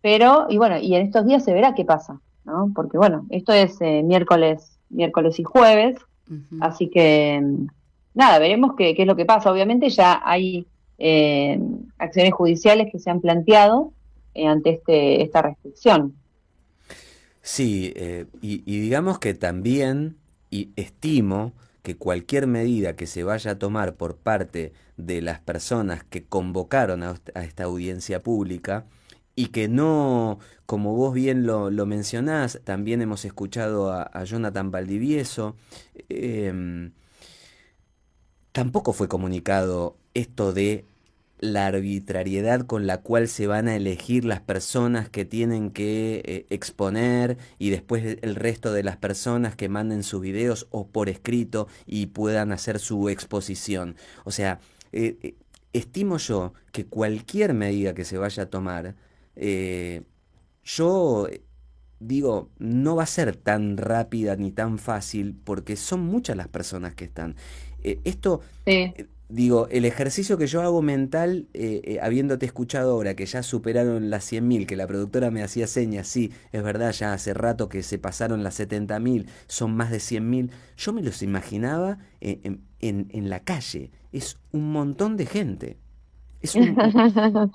[SPEAKER 5] pero, y en estos días se verá qué pasa, ¿no? Porque, esto es miércoles y jueves, así que nada, veremos qué es lo que pasa. Obviamente ya hay acciones judiciales que se han planteado ante esta restricción.
[SPEAKER 3] Sí, y digamos que también, y estimo que cualquier medida que se vaya a tomar por parte de las personas que convocaron a esta audiencia pública, y que no, como vos bien lo mencionás, también hemos escuchado a Jonathan Valdivieso, tampoco fue comunicado esto de la arbitrariedad con la cual se van a elegir las personas que tienen que exponer, y después el resto de las personas que manden sus videos o por escrito y puedan hacer su exposición. O sea, estimo yo que cualquier medida que se vaya a tomar, yo digo, no va a ser tan rápida ni tan fácil, porque son muchas las personas que están. Esto,
[SPEAKER 5] Sí.
[SPEAKER 3] Digo, el ejercicio que yo hago mental, habiéndote escuchado ahora que ya superaron las 100.000, que la productora me hacía señas, sí, es verdad, ya hace rato que se pasaron las 70.000, son más de 100.000, yo me los imaginaba en la calle, es un montón de gente.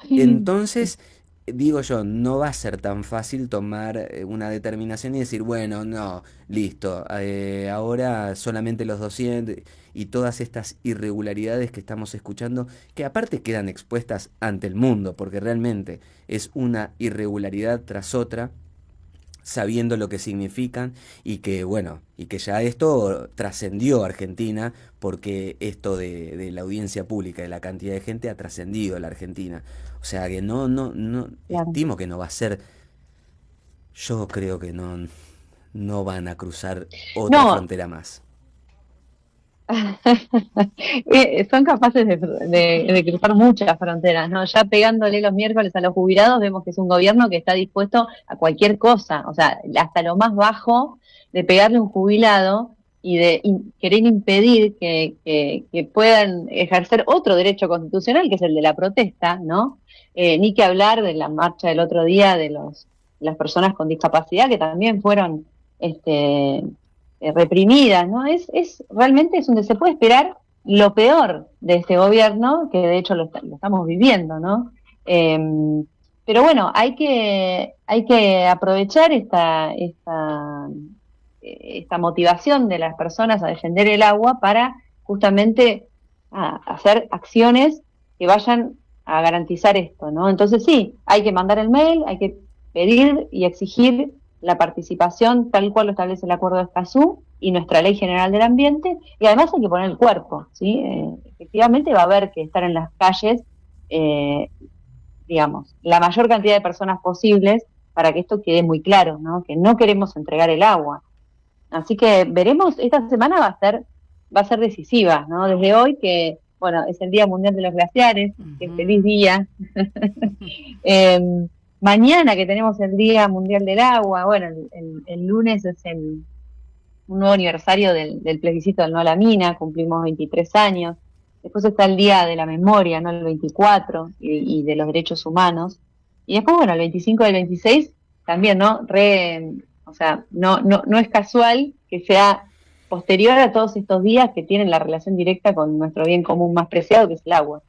[SPEAKER 3] Entonces, digo yo, no va a ser tan fácil tomar una determinación y decir, bueno, no, listo, ahora solamente los 200 y todas estas irregularidades que estamos escuchando, que aparte quedan expuestas ante el mundo, porque realmente es una irregularidad tras otra, sabiendo lo que significan, y que ya esto trascendió a Argentina, porque esto de la audiencia pública, de la cantidad de gente, ha trascendido a la Argentina. O sea que no,
[SPEAKER 5] Claro.
[SPEAKER 3] estimo que no va a ser, yo creo que no van a cruzar otra
[SPEAKER 5] No,
[SPEAKER 3] frontera más.
[SPEAKER 5] son capaces de cruzar muchas fronteras, ¿no? Ya pegándole los miércoles a los jubilados, vemos que es un gobierno que está dispuesto a cualquier cosa, o sea, hasta lo más bajo de pegarle un jubilado, y de querer impedir que puedan ejercer otro derecho constitucional, que es el de la protesta, ¿no? Ni que hablar de la marcha del otro día de las personas con discapacidad, que también fueron reprimidas, ¿no? Realmente es donde se puede esperar lo peor de este gobierno, que de hecho lo estamos viviendo, ¿no? Pero bueno, hay que aprovechar esta motivación de las personas a defender el agua para justamente hacer acciones que vayan a garantizar esto, ¿no? Entonces sí, hay que mandar el mail, hay que pedir y exigir la participación tal cual lo establece el Acuerdo de Escazú y nuestra Ley General del Ambiente, y además hay que poner el cuerpo, ¿sí? Efectivamente va a haber que estar en las calles, digamos, la mayor cantidad de personas posibles para que esto quede muy claro, ¿no? Que no queremos entregar el agua. Así que veremos, esta semana va a ser decisiva, ¿no? Desde hoy que, bueno, es el Día Mundial de los Glaciares, que feliz día. Mañana que tenemos el Día Mundial del Agua, bueno, el lunes es un nuevo aniversario del plebiscito del no a la mina, cumplimos 23 años. Después está el Día de la Memoria, ¿no? El 24, y de los derechos humanos. Y después, bueno, el 25 y el 26 también, ¿no? O sea, no es casual que sea posterior a todos estos días que tienen la relación directa con nuestro bien común más preciado, que es el agua.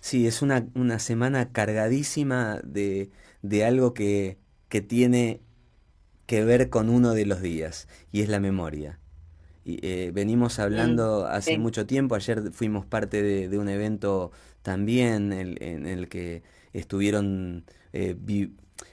[SPEAKER 3] Sí, es una semana cargadísima de algo que tiene que ver con uno de los días, y es la memoria. Y, venimos hablando hace mucho tiempo. Ayer fuimos parte de un evento también en el que estuvieron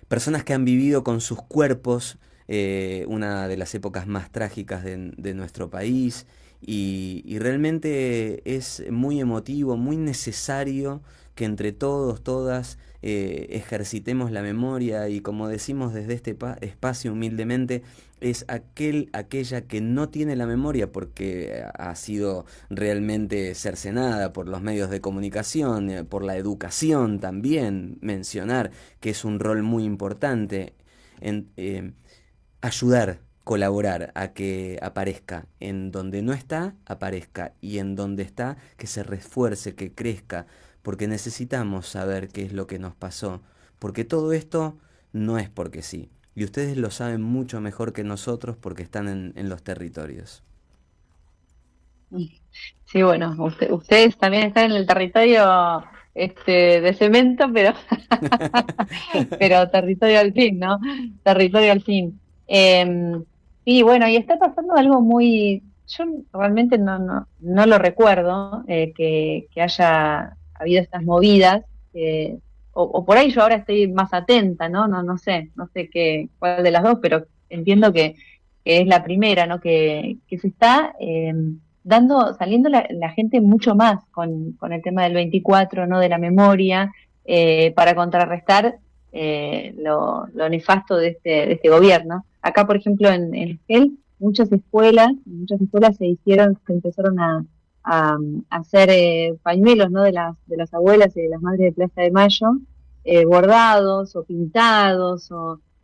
[SPEAKER 3] personas que han vivido con sus cuerpos una de las épocas más trágicas de nuestro país, y realmente es muy emotivo, muy necesario que entre todos, todas, ejercitemos la memoria, y como decimos desde este espacio humildemente, es aquella que no tiene la memoria porque ha sido realmente cercenada por los medios de comunicación, por la educación también, mencionar que es un rol muy importante en ayudar, colaborar a que aparezca, en donde no está, aparezca, y en donde está, que se refuerce, que crezca, porque necesitamos saber qué es lo que nos pasó, porque todo esto no es porque sí, y ustedes lo saben mucho mejor que nosotros porque están en los territorios.
[SPEAKER 5] Sí, bueno, ustedes también están en el territorio de cemento, pero territorio al fin, ¿no? Territorio al fin. Sí, bueno, y está pasando algo yo realmente no lo recuerdo, que haya habido estas movidas, o por ahí yo ahora estoy más atenta, ¿no? No sé cuál de las dos, pero entiendo que es la primera, ¿no? Que se está saliendo la gente mucho más con el tema del 24, ¿no? De la memoria, para contrarrestar lo nefasto de este gobierno. Acá, por ejemplo, en Esquel, muchas escuelas se empezaron a hacer pañuelos, ¿no? De las abuelas y de las madres de Plaza de Mayo, bordados o pintados,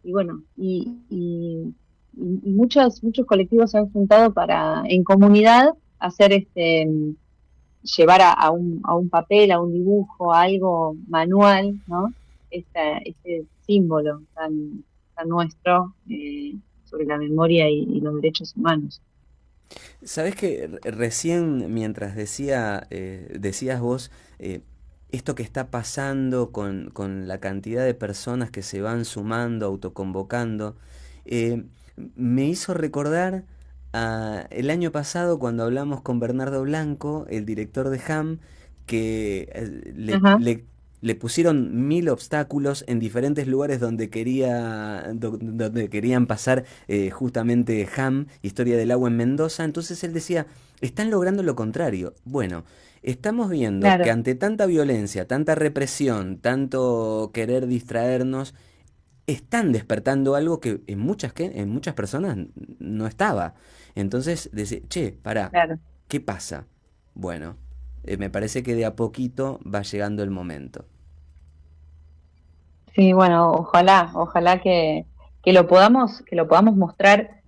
[SPEAKER 5] y bueno, y muchos colectivos se han juntado para, en comunidad, hacer llevar a un papel, a un dibujo, a algo manual, ¿no? Este símbolo tan nuestro, sobre la memoria y los derechos humanos.
[SPEAKER 3] Sabés que recién, mientras decías vos, esto que está pasando con la cantidad de personas que se van sumando, autoconvocando, me hizo recordar el año pasado, cuando hablamos con Bernardo Blanco, el director de HAM, que le pusieron 1000 obstáculos en diferentes lugares donde querían pasar justamente HAM, Historia del Agua en Mendoza. Entonces él decía, están logrando lo contrario. Bueno, estamos viendo que ante tanta violencia, tanta represión, tanto querer distraernos, están despertando algo que en muchas personas no estaba. Entonces, che, pará, ¿qué pasa? Bueno, me parece que de a poquito va llegando el momento.
[SPEAKER 5] Sí, bueno, ojalá que lo podamos mostrar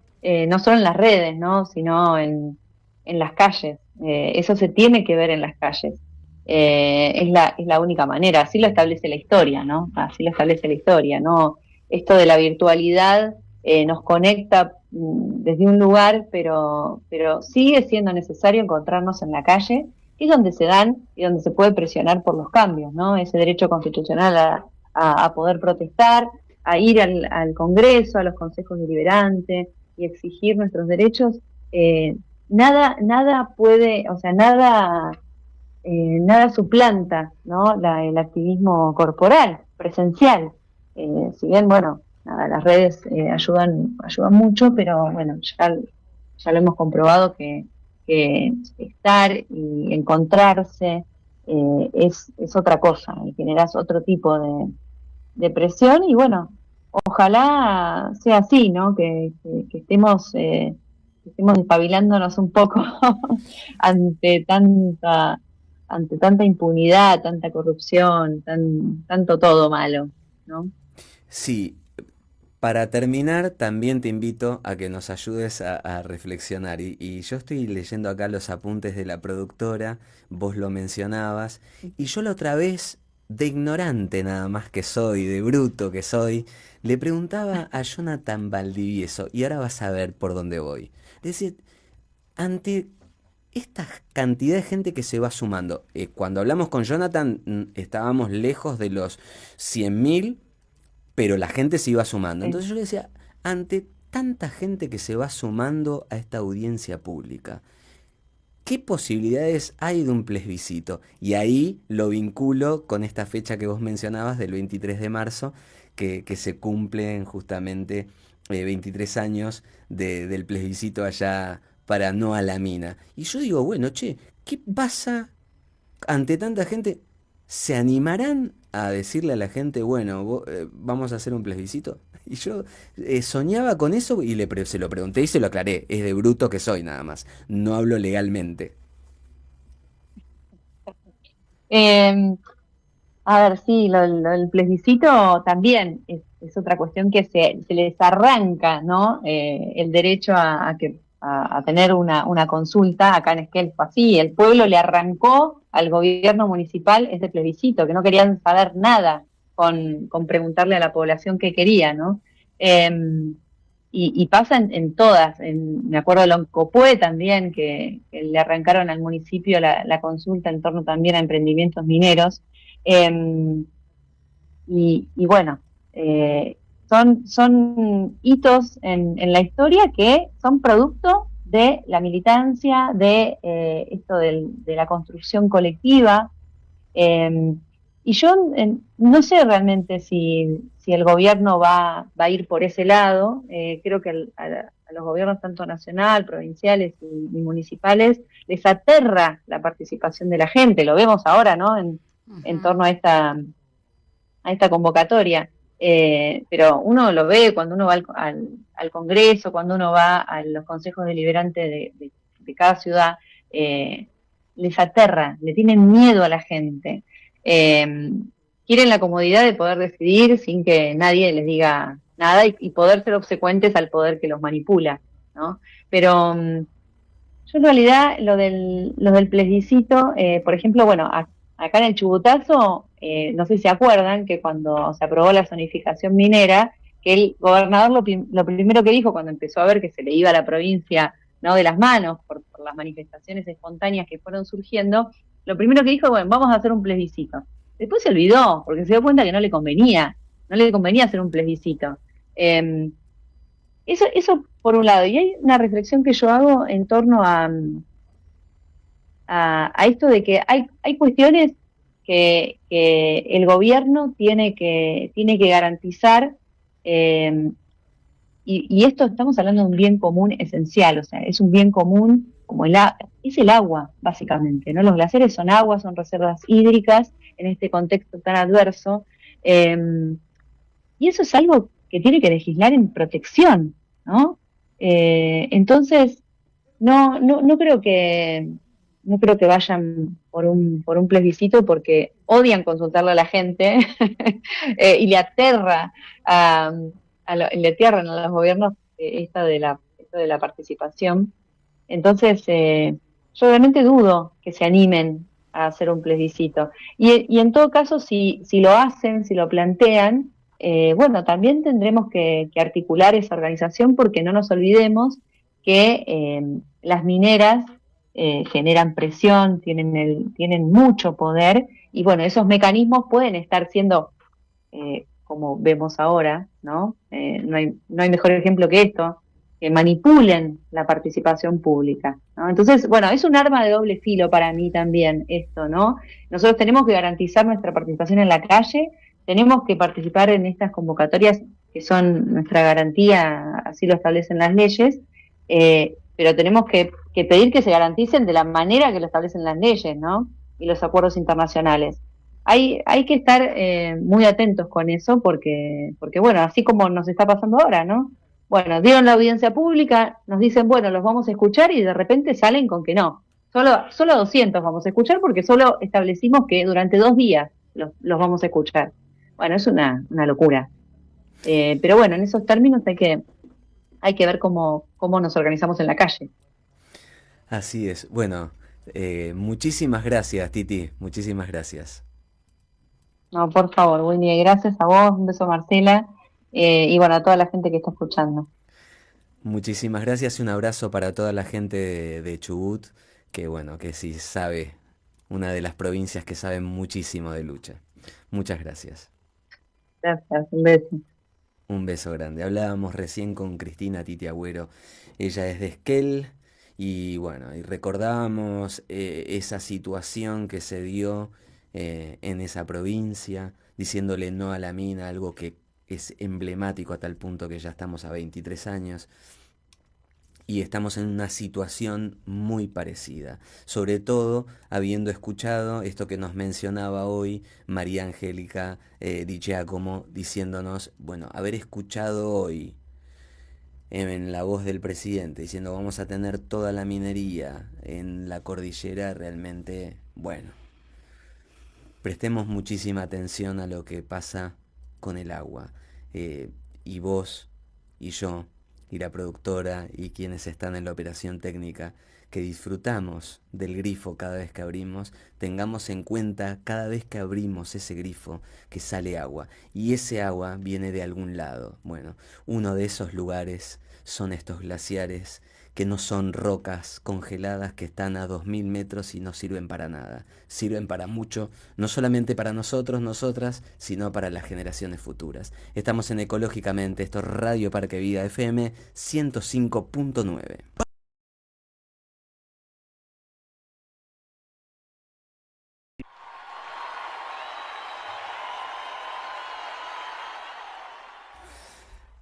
[SPEAKER 5] no solo en las redes, ¿no? Sino en las calles. Eso se tiene que ver en las calles. Es la única manera, así lo establece la historia, ¿no? Así lo establece la historia, ¿no? Esto de la virtualidad nos conecta desde un lugar, pero sigue siendo necesario encontrarnos en la calle, que es donde se dan y donde se puede presionar por los cambios, ¿no? Ese derecho constitucional a poder protestar, a ir al Congreso, a los consejos deliberantes y exigir nuestros derechos. Nada puede, o sea, nada suplanta, ¿no? El activismo corporal, presencial. Si bien, bueno, nada, las redes ayudan mucho, pero bueno, ya lo hemos comprobado que estar y encontrarse es otra cosa, y generas otro tipo de presión, y bueno, ojalá sea así, ¿no? Que estemos despabilándonos un poco ante tanta impunidad, tanta corrupción, tanto todo malo, ¿no?
[SPEAKER 3] Sí, para terminar, también te invito a que nos ayudes a reflexionar. Y yo estoy leyendo acá los apuntes de la productora, vos lo mencionabas, y yo la otra vez, de ignorante nada más que soy, de bruto que soy, le preguntaba a Jonathan Valdivieso, y ahora vas a ver por dónde voy. Es decir, ante esta cantidad de gente que se va sumando, cuando hablamos con Jonathan estábamos lejos de los 100.000, pero la gente se iba sumando. Entonces yo le decía, ante tanta gente que se va sumando a esta audiencia pública, ¿qué posibilidades hay de un plebiscito? Y ahí lo vinculo con esta fecha que vos mencionabas del 23 de marzo, que se cumplen justamente 23 años del plebiscito allá para No a la Mina. Y yo digo, bueno, che, ¿qué pasa ante tanta gente? ¿Se animarán a decirle a la gente, bueno, vamos a hacer un plebiscito? Y yo soñaba con eso y se lo pregunté y se lo aclaré. Es de bruto que soy nada más. No hablo legalmente.
[SPEAKER 5] A ver, sí, el plebiscito también es otra cuestión que se les arranca, ¿no? El derecho a tener una consulta. Acá en Esquel fue así, el pueblo le arrancó al gobierno municipal ese plebiscito, que no querían saber nada con preguntarle a la población qué quería, ¿no? Y pasa en todas, me acuerdo de Loncopué también, que le arrancaron al municipio la consulta en torno también a emprendimientos mineros. Y bueno, son hitos en la historia que son producto de la militancia, de esto de la construcción colectiva. Y yo no sé realmente si el gobierno va a ir por ese lado. Creo que a los gobiernos tanto nacional, provinciales y municipales les aterra la participación de la gente. Lo vemos ahora, ¿no? En torno a esta convocatoria. Pero uno lo ve cuando uno va al Congreso, cuando uno va a los consejos deliberantes de cada ciudad, les aterra, le tienen miedo a la gente. Quieren la comodidad de poder decidir sin que nadie les diga nada y poder ser obsecuentes al poder que los manipula, ¿no? Pero yo en realidad lo del plebiscito, por ejemplo, bueno, acá en el Chubutazo, no sé si se acuerdan que cuando se aprobó la zonificación minera, que el gobernador lo primero que dijo cuando empezó a ver que se le iba a la provincia, ¿no?, de las manos por las manifestaciones espontáneas que fueron surgiendo, lo primero que dijo, bueno, vamos a hacer un plebiscito. Después se olvidó, porque se dio cuenta que no le convenía hacer un plebiscito. Eso por un lado. Y hay una reflexión que yo hago en torno a esto de que hay cuestiones que el gobierno tiene que garantizar, y esto estamos hablando de un bien común esencial, o sea, es un bien común como es el agua, básicamente, ¿no? Los glaciares son agua, son reservas hídricas en este contexto tan adverso, y eso es algo que tiene que legislar en protección, ¿no? Entonces, no creo que vayan por un plebiscito porque odian consultarle a la gente y le aterran a los gobiernos esto esto de la participación. Entonces, yo realmente dudo que se animen a hacer un plebiscito. Y en todo caso, si lo hacen, si lo plantean, bueno, también tendremos que articular esa organización, porque no nos olvidemos que las mineras generan presión, tienen mucho poder, y bueno, esos mecanismos pueden estar siendo, como vemos ahora, ¿no? No hay mejor ejemplo que esto, que manipulen la participación pública, ¿no? Entonces, bueno, es un arma de doble filo para mí también esto, ¿no? Nosotros tenemos que garantizar nuestra participación en la calle, tenemos que participar en estas convocatorias que son nuestra garantía, así lo establecen las leyes, pero tenemos que pedir que se garanticen de la manera que lo establecen las leyes, ¿no? Y los acuerdos internacionales. Hay que estar muy atentos con eso, porque bueno, así como nos está pasando ahora, ¿no? Bueno, dieron la audiencia pública, nos dicen, bueno, los vamos a escuchar, y de repente salen con que no. Solo 200 vamos a escuchar, porque solo establecimos que durante 2 días los vamos a escuchar. Bueno, es una locura. Pero bueno, en esos términos hay que ver cómo nos organizamos en la calle.
[SPEAKER 3] Así es. Bueno, muchísimas gracias, Titi. Muchísimas gracias.
[SPEAKER 5] No, por favor, Winnie, gracias a vos, un beso, Marcela, y bueno, a toda la gente que está escuchando.
[SPEAKER 3] Muchísimas gracias y un abrazo para toda la gente de Chubut, que bueno, que sí sabe, una de las provincias que saben muchísimo de lucha. Muchas gracias.
[SPEAKER 5] Gracias, un beso.
[SPEAKER 3] Un beso grande. Hablábamos recién con Cristina Titi Agüero, ella es de Esquel, y bueno, y recordábamos esa situación que se dio en esa provincia, diciéndole no a la mina, algo que es emblemático a tal punto que ya estamos a 23 años. Y estamos en una situación muy parecida, sobre todo habiendo escuchado esto que nos mencionaba hoy María Angélica Di Giacomo, diciéndonos, bueno, haber escuchado hoy en la voz del presidente, diciendo vamos a tener toda la minería en la cordillera, realmente, bueno, prestemos muchísima atención a lo que pasa con el agua. Y vos y yo y la productora y quienes están en la operación técnica, que disfrutamos del grifo cada vez que abrimos, tengamos en cuenta cada vez que abrimos ese grifo que sale agua, y ese agua viene de algún lado. Bueno, uno de esos lugares son estos glaciares, que no son rocas congeladas que están a 2000 metros y no sirven para nada. Sirven para mucho, no solamente para nosotros, nosotras, sino para las generaciones futuras. Estamos en Ecológicamente, esto es Radio Parque Vida FM 105.9.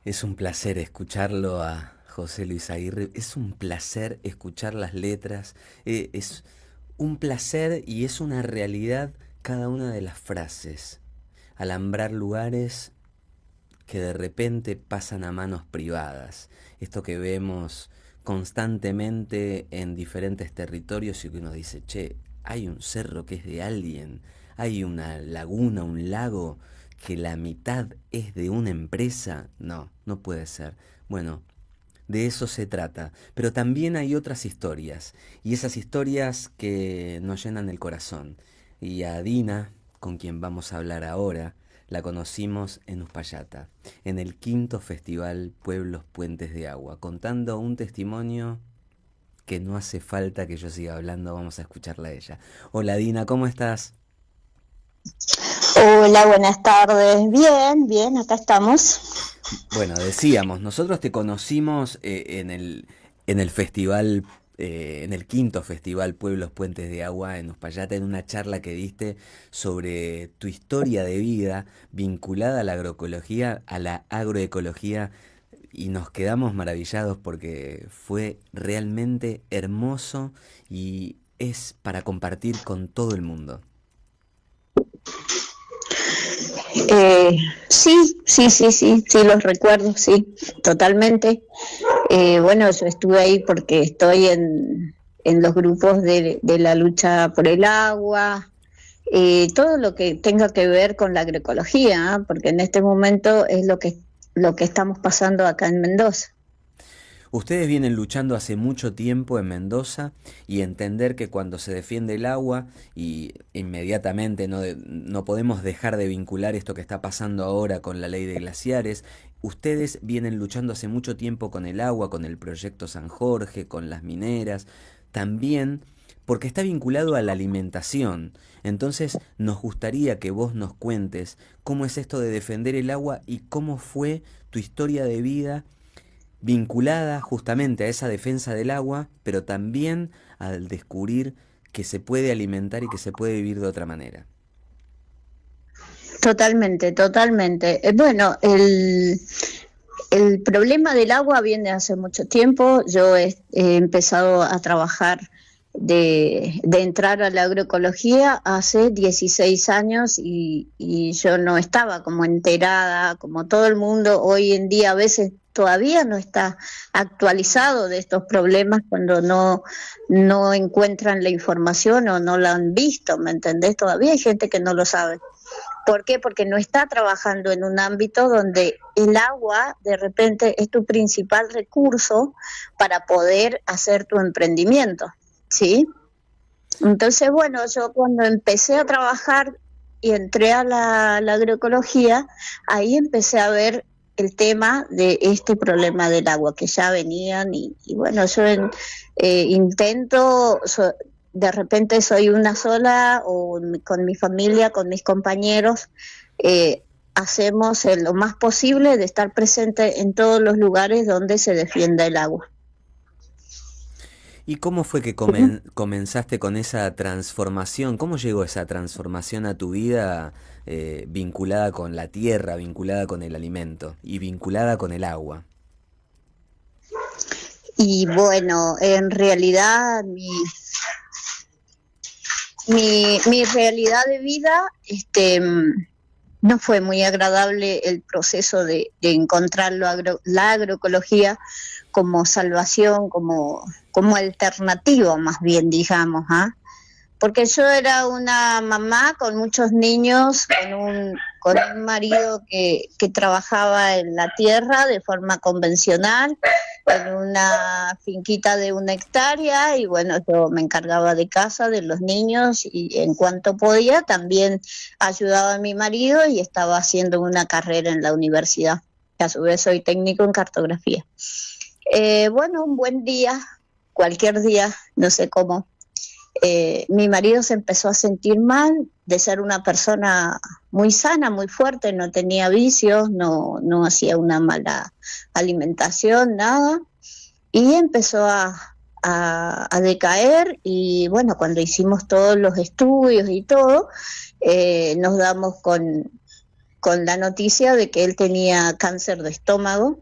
[SPEAKER 3] Es un placer escucharlo a José Luis Aguirre, es un placer escuchar las letras, es un placer y es una realidad cada una de las frases. Alambrar lugares que de repente pasan a manos privadas. Esto que vemos constantemente en diferentes territorios y que uno dice, che, hay un cerro que es de alguien, hay una laguna, un lago que la mitad es de una empresa. No, no puede ser. Bueno, de eso se trata, pero también hay otras historias, y esas historias que nos llenan el corazón. Y a Dina, con quien vamos a hablar ahora, la conocimos en Uspallata, en el 5º Festival Pueblos Puentes de Agua, contando un testimonio que no hace falta que yo siga hablando, vamos a escucharla a ella. Hola Dina, ¿cómo estás?
[SPEAKER 6] Hola, buenas tardes. Bien, acá estamos.
[SPEAKER 3] Bueno, decíamos, nosotros te conocimos en el festival, en el 5º Festival Pueblos Puentes de Agua en Uspallata, en una charla que diste sobre tu historia de vida vinculada a la agroecología, a la agroecología, y nos quedamos maravillados porque fue realmente hermoso y es para compartir con todo el mundo.
[SPEAKER 6] Sí, los recuerdo, sí, totalmente. Bueno, yo estuve ahí porque estoy en los grupos de la lucha por el agua, todo lo que tenga que ver con la agroecología, porque en este momento es lo que estamos pasando acá en Mendoza.
[SPEAKER 3] Ustedes vienen luchando hace mucho tiempo en Mendoza y entender que cuando se defiende el agua y inmediatamente no podemos dejar de vincular esto que está pasando ahora con la ley de glaciares. Ustedes vienen luchando hace mucho tiempo con el agua, con el proyecto San Jorge, con las mineras, también porque está vinculado a la alimentación. Entonces nos gustaría que vos nos cuentes cómo es esto de defender el agua y cómo fue tu historia de vida vinculada justamente a esa defensa del agua, pero también al descubrir que se puede alimentar y que se puede vivir de otra manera.
[SPEAKER 6] Totalmente, totalmente. Bueno, el problema del agua viene hace mucho tiempo. Yo he empezado a trabajar de entrar a la agroecología hace 16 años y yo no estaba como enterada, como todo el mundo hoy en día a veces todavía no está actualizado de estos problemas cuando no encuentran la información o no la han visto, ¿me entendés? Todavía hay gente que no lo sabe. ¿Por qué? Porque no está trabajando en un ámbito donde el agua de repente es tu principal recurso para poder hacer tu emprendimiento, ¿sí? Entonces, bueno, yo cuando empecé a trabajar y entré a la agroecología, ahí empecé a ver el tema de este problema del agua que ya venían y bueno, yo intento, de repente soy una sola o con mi familia, con mis compañeros, hacemos lo más posible de estar presente en todos los lugares donde se defienda el agua.
[SPEAKER 3] ¿Y cómo fue que comenzaste con esa transformación? ¿Cómo llegó esa transformación a tu vida vinculada con la tierra, vinculada con el alimento y vinculada con el agua?
[SPEAKER 6] Y bueno, en realidad mi realidad de vida no fue muy agradable el proceso de encontrar la agroecología como salvación, como alternativa más bien, digamos, porque yo era una mamá con muchos niños, con un marido que trabajaba en la tierra de forma convencional, en una finquita de 1 hectárea, y bueno, yo me encargaba de casa, de los niños, y en cuanto podía también ayudaba a mi marido y estaba haciendo una carrera en la universidad, que a su vez soy técnico en cartografía. Bueno, un buen día, cualquier día, no sé cómo, mi marido se empezó a sentir mal de ser una persona muy sana, muy fuerte, no tenía vicios, no hacía una mala alimentación, nada, y empezó a decaer. Y bueno, cuando hicimos todos los estudios y todo, nos damos con la noticia de que él tenía cáncer de estómago,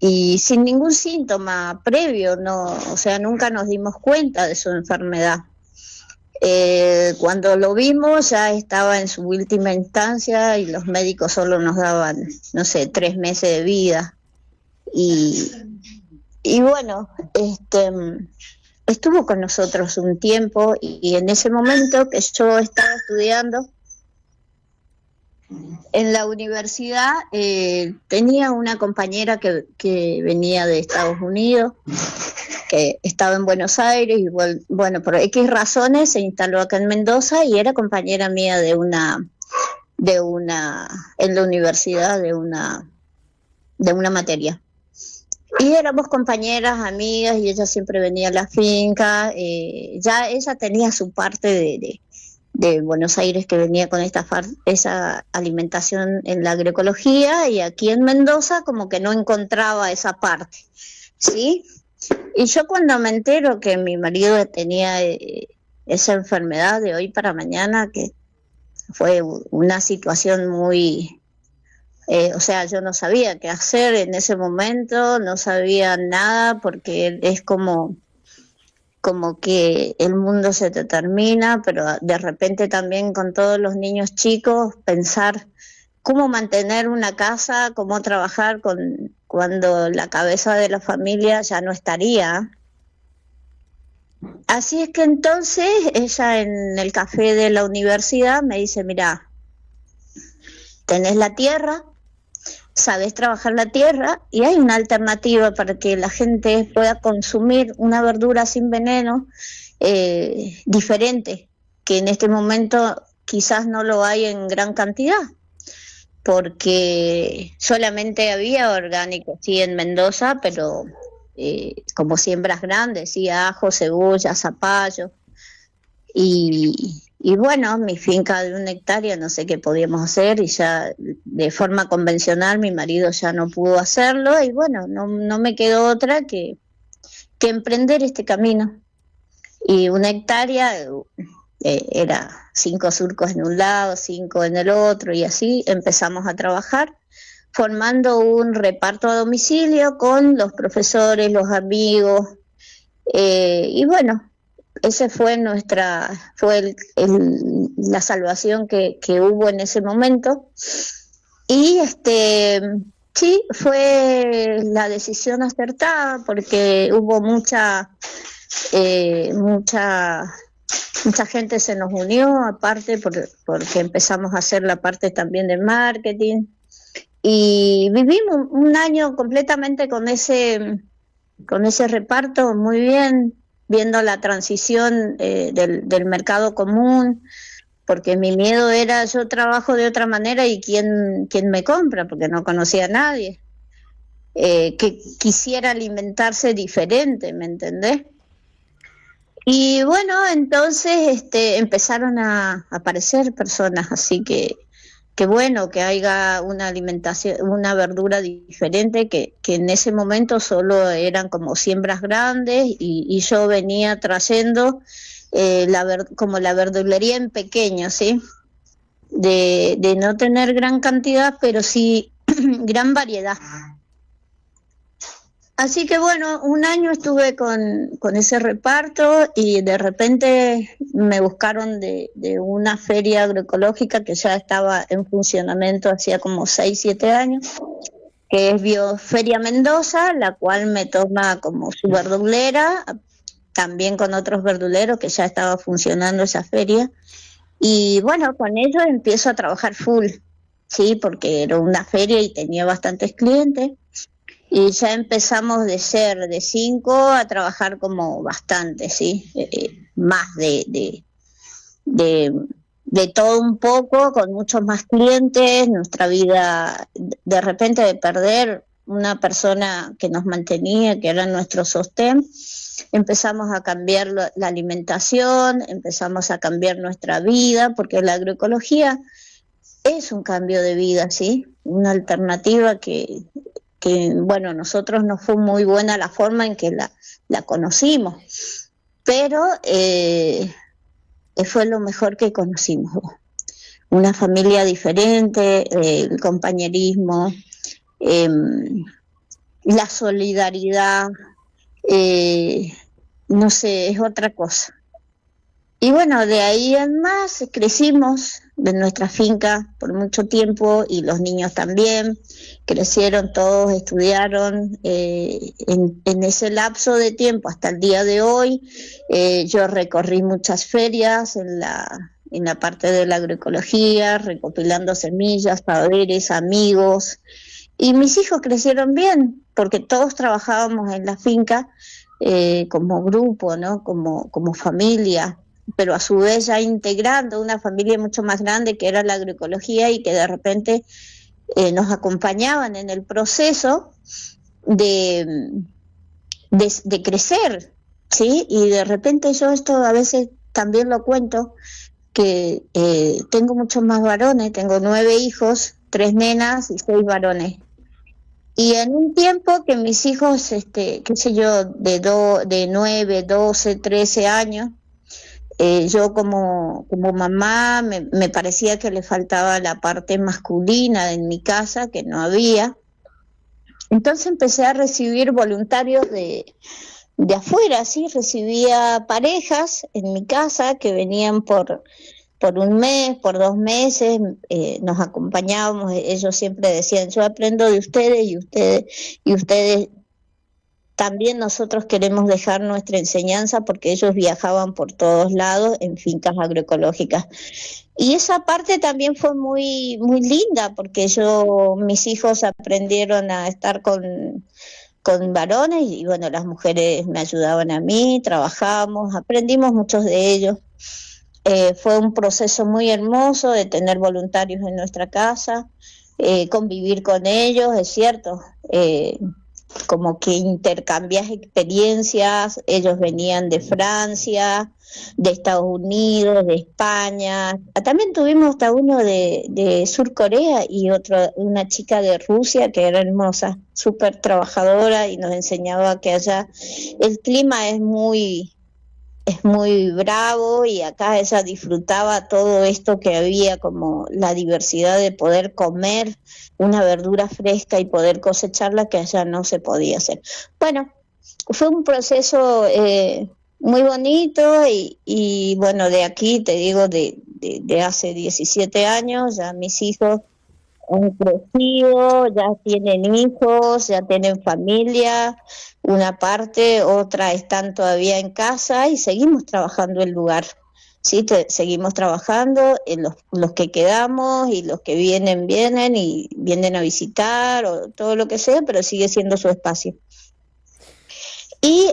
[SPEAKER 6] y sin ningún síntoma previo, o sea, nunca nos dimos cuenta de su enfermedad. Cuando lo vimos ya estaba en su última instancia y los médicos solo nos daban, no sé, 3 meses de vida. Y bueno, estuvo con nosotros un tiempo, y en ese momento que yo estaba estudiando en la universidad, tenía una compañera que venía de Estados Unidos, que estaba en Buenos Aires, y bueno, por X razones se instaló acá en Mendoza, y era compañera mía en la universidad de una materia. Y éramos compañeras, amigas, y ella siempre venía a la finca. Ya ella tenía su parte de Buenos Aires, que venía con esa alimentación en la agroecología, y aquí en Mendoza como que no encontraba esa parte, ¿sí? Y yo cuando me entero que mi marido tenía esa enfermedad de hoy para mañana, que fue una situación muy... o sea, yo no sabía qué hacer en ese momento, no sabía nada, porque es como que el mundo se te termina, pero de repente también con todos los niños chicos, pensar cómo mantener una casa, cómo trabajar cuando la cabeza de la familia ya no estaría. Así es que entonces ella, en el café de la universidad, me dice: mirá, tenés la tierra, sabes trabajar la tierra y hay una alternativa para que la gente pueda consumir una verdura sin veneno diferente, que en este momento quizás no lo hay en gran cantidad, porque solamente había orgánico, sí, en Mendoza, pero como siembras grandes, sí, ajo, cebolla, zapallo. Y bueno, mi finca de 1 hectárea, no sé qué podíamos hacer, y ya de forma convencional mi marido ya no pudo hacerlo, y bueno, no me quedó otra que emprender este camino. Y 1 hectárea era 5 surcos en un lado, 5 en el otro, y así empezamos a trabajar, formando un reparto a domicilio con los profesores, los amigos, y bueno, ese fue la salvación que hubo en ese momento. Y sí, fue la decisión acertada, porque hubo mucha gente se nos unió, aparte porque empezamos a hacer la parte también de marketing, y vivimos un año completamente con ese reparto muy bien, viendo la transición del mercado común, porque mi miedo era, yo trabajo de otra manera y quién me compra, porque no conocía a nadie que quisiera alimentarse diferente, ¿me entendés? Y bueno, entonces empezaron a aparecer personas, así que bueno, que haya una alimentación, una verdura diferente, que en ese momento solo eran como siembras grandes, y yo venía trayendo como la verdulería en pequeño, ¿sí? De no tener gran cantidad, pero sí gran variedad. Así que bueno, 1 año estuve con ese reparto, y de repente me buscaron de una feria agroecológica que ya estaba en funcionamiento hacía como 6-7 años, que es Bioferia Mendoza, la cual me toma como su verdulera, también con otros verduleros que ya estaba funcionando esa feria. Y bueno, con ellos empiezo a trabajar full, sí, porque era una feria y tenía bastantes clientes. Y ya empezamos de ser de 5 a trabajar como bastante, ¿sí? Más de todo un poco, con muchos más clientes. Nuestra vida, de repente, de perder una persona que nos mantenía, que era nuestro sostén, empezamos a cambiar la alimentación, empezamos a cambiar nuestra vida, porque la agroecología es un cambio de vida, ¿sí? Una alternativa que bueno, nosotros no fue muy buena la forma en que la conocimos, pero fue lo mejor que conocimos. Una familia diferente, el compañerismo, la solidaridad, no sé, es otra cosa. Y bueno, de ahí en más crecimos de nuestra finca por mucho tiempo, y los niños también crecieron, todos estudiaron en ese lapso de tiempo hasta el día de hoy. Yo recorrí muchas ferias en la parte de la agroecología, recopilando semillas, saberes, amigos, y mis hijos crecieron bien, porque todos trabajábamos en la finca como grupo, ¿no? Como familia, pero a su vez ya integrando una familia mucho más grande que era la agroecología, y que de repente nos acompañaban en el proceso de crecer, ¿sí? Y de repente yo esto a veces también lo cuento, que tengo muchos más varones, tengo 9 hijos, 3 nenas y 6 varones. Y en un tiempo que mis hijos, qué sé yo, de 9, 12, 13 años, yo como mamá me parecía que le faltaba la parte masculina en mi casa, que no había. Entonces empecé a recibir voluntarios de afuera, ¿sí? Recibía parejas en mi casa que venían por 1 mes, por 2 meses, nos acompañábamos. Ellos siempre decían, yo aprendo de ustedes, y ustedes también, nosotros queremos dejar nuestra enseñanza, porque ellos viajaban por todos lados en fincas agroecológicas. Y esa parte también fue muy, muy linda, porque mis hijos aprendieron a estar con varones y bueno, las mujeres me ayudaban a mí, trabajamos, aprendimos muchos de ellos. Fue un proceso muy hermoso de tener voluntarios en nuestra casa, convivir con ellos, es cierto, como que intercambias experiencias. Ellos venían de Francia, de Estados Unidos, de España, también tuvimos hasta uno de Sur Corea y una chica de Rusia que era hermosa, súper trabajadora, y nos enseñaba que allá el clima es muy bravo, y acá ella disfrutaba todo esto que había, como la diversidad de poder comer una verdura fresca y poder cosecharla, que allá no se podía hacer. Bueno, fue un proceso muy bonito, y bueno, de aquí te digo, de hace 17 años, ya mis hijos han crecido, ya tienen hijos, ya tienen familia, una parte, otra están todavía en casa, y seguimos trabajando el lugar. Sí, seguimos trabajando, en los que quedamos, y los que vienen y vienen a visitar o todo lo que sea, pero sigue siendo su espacio. Y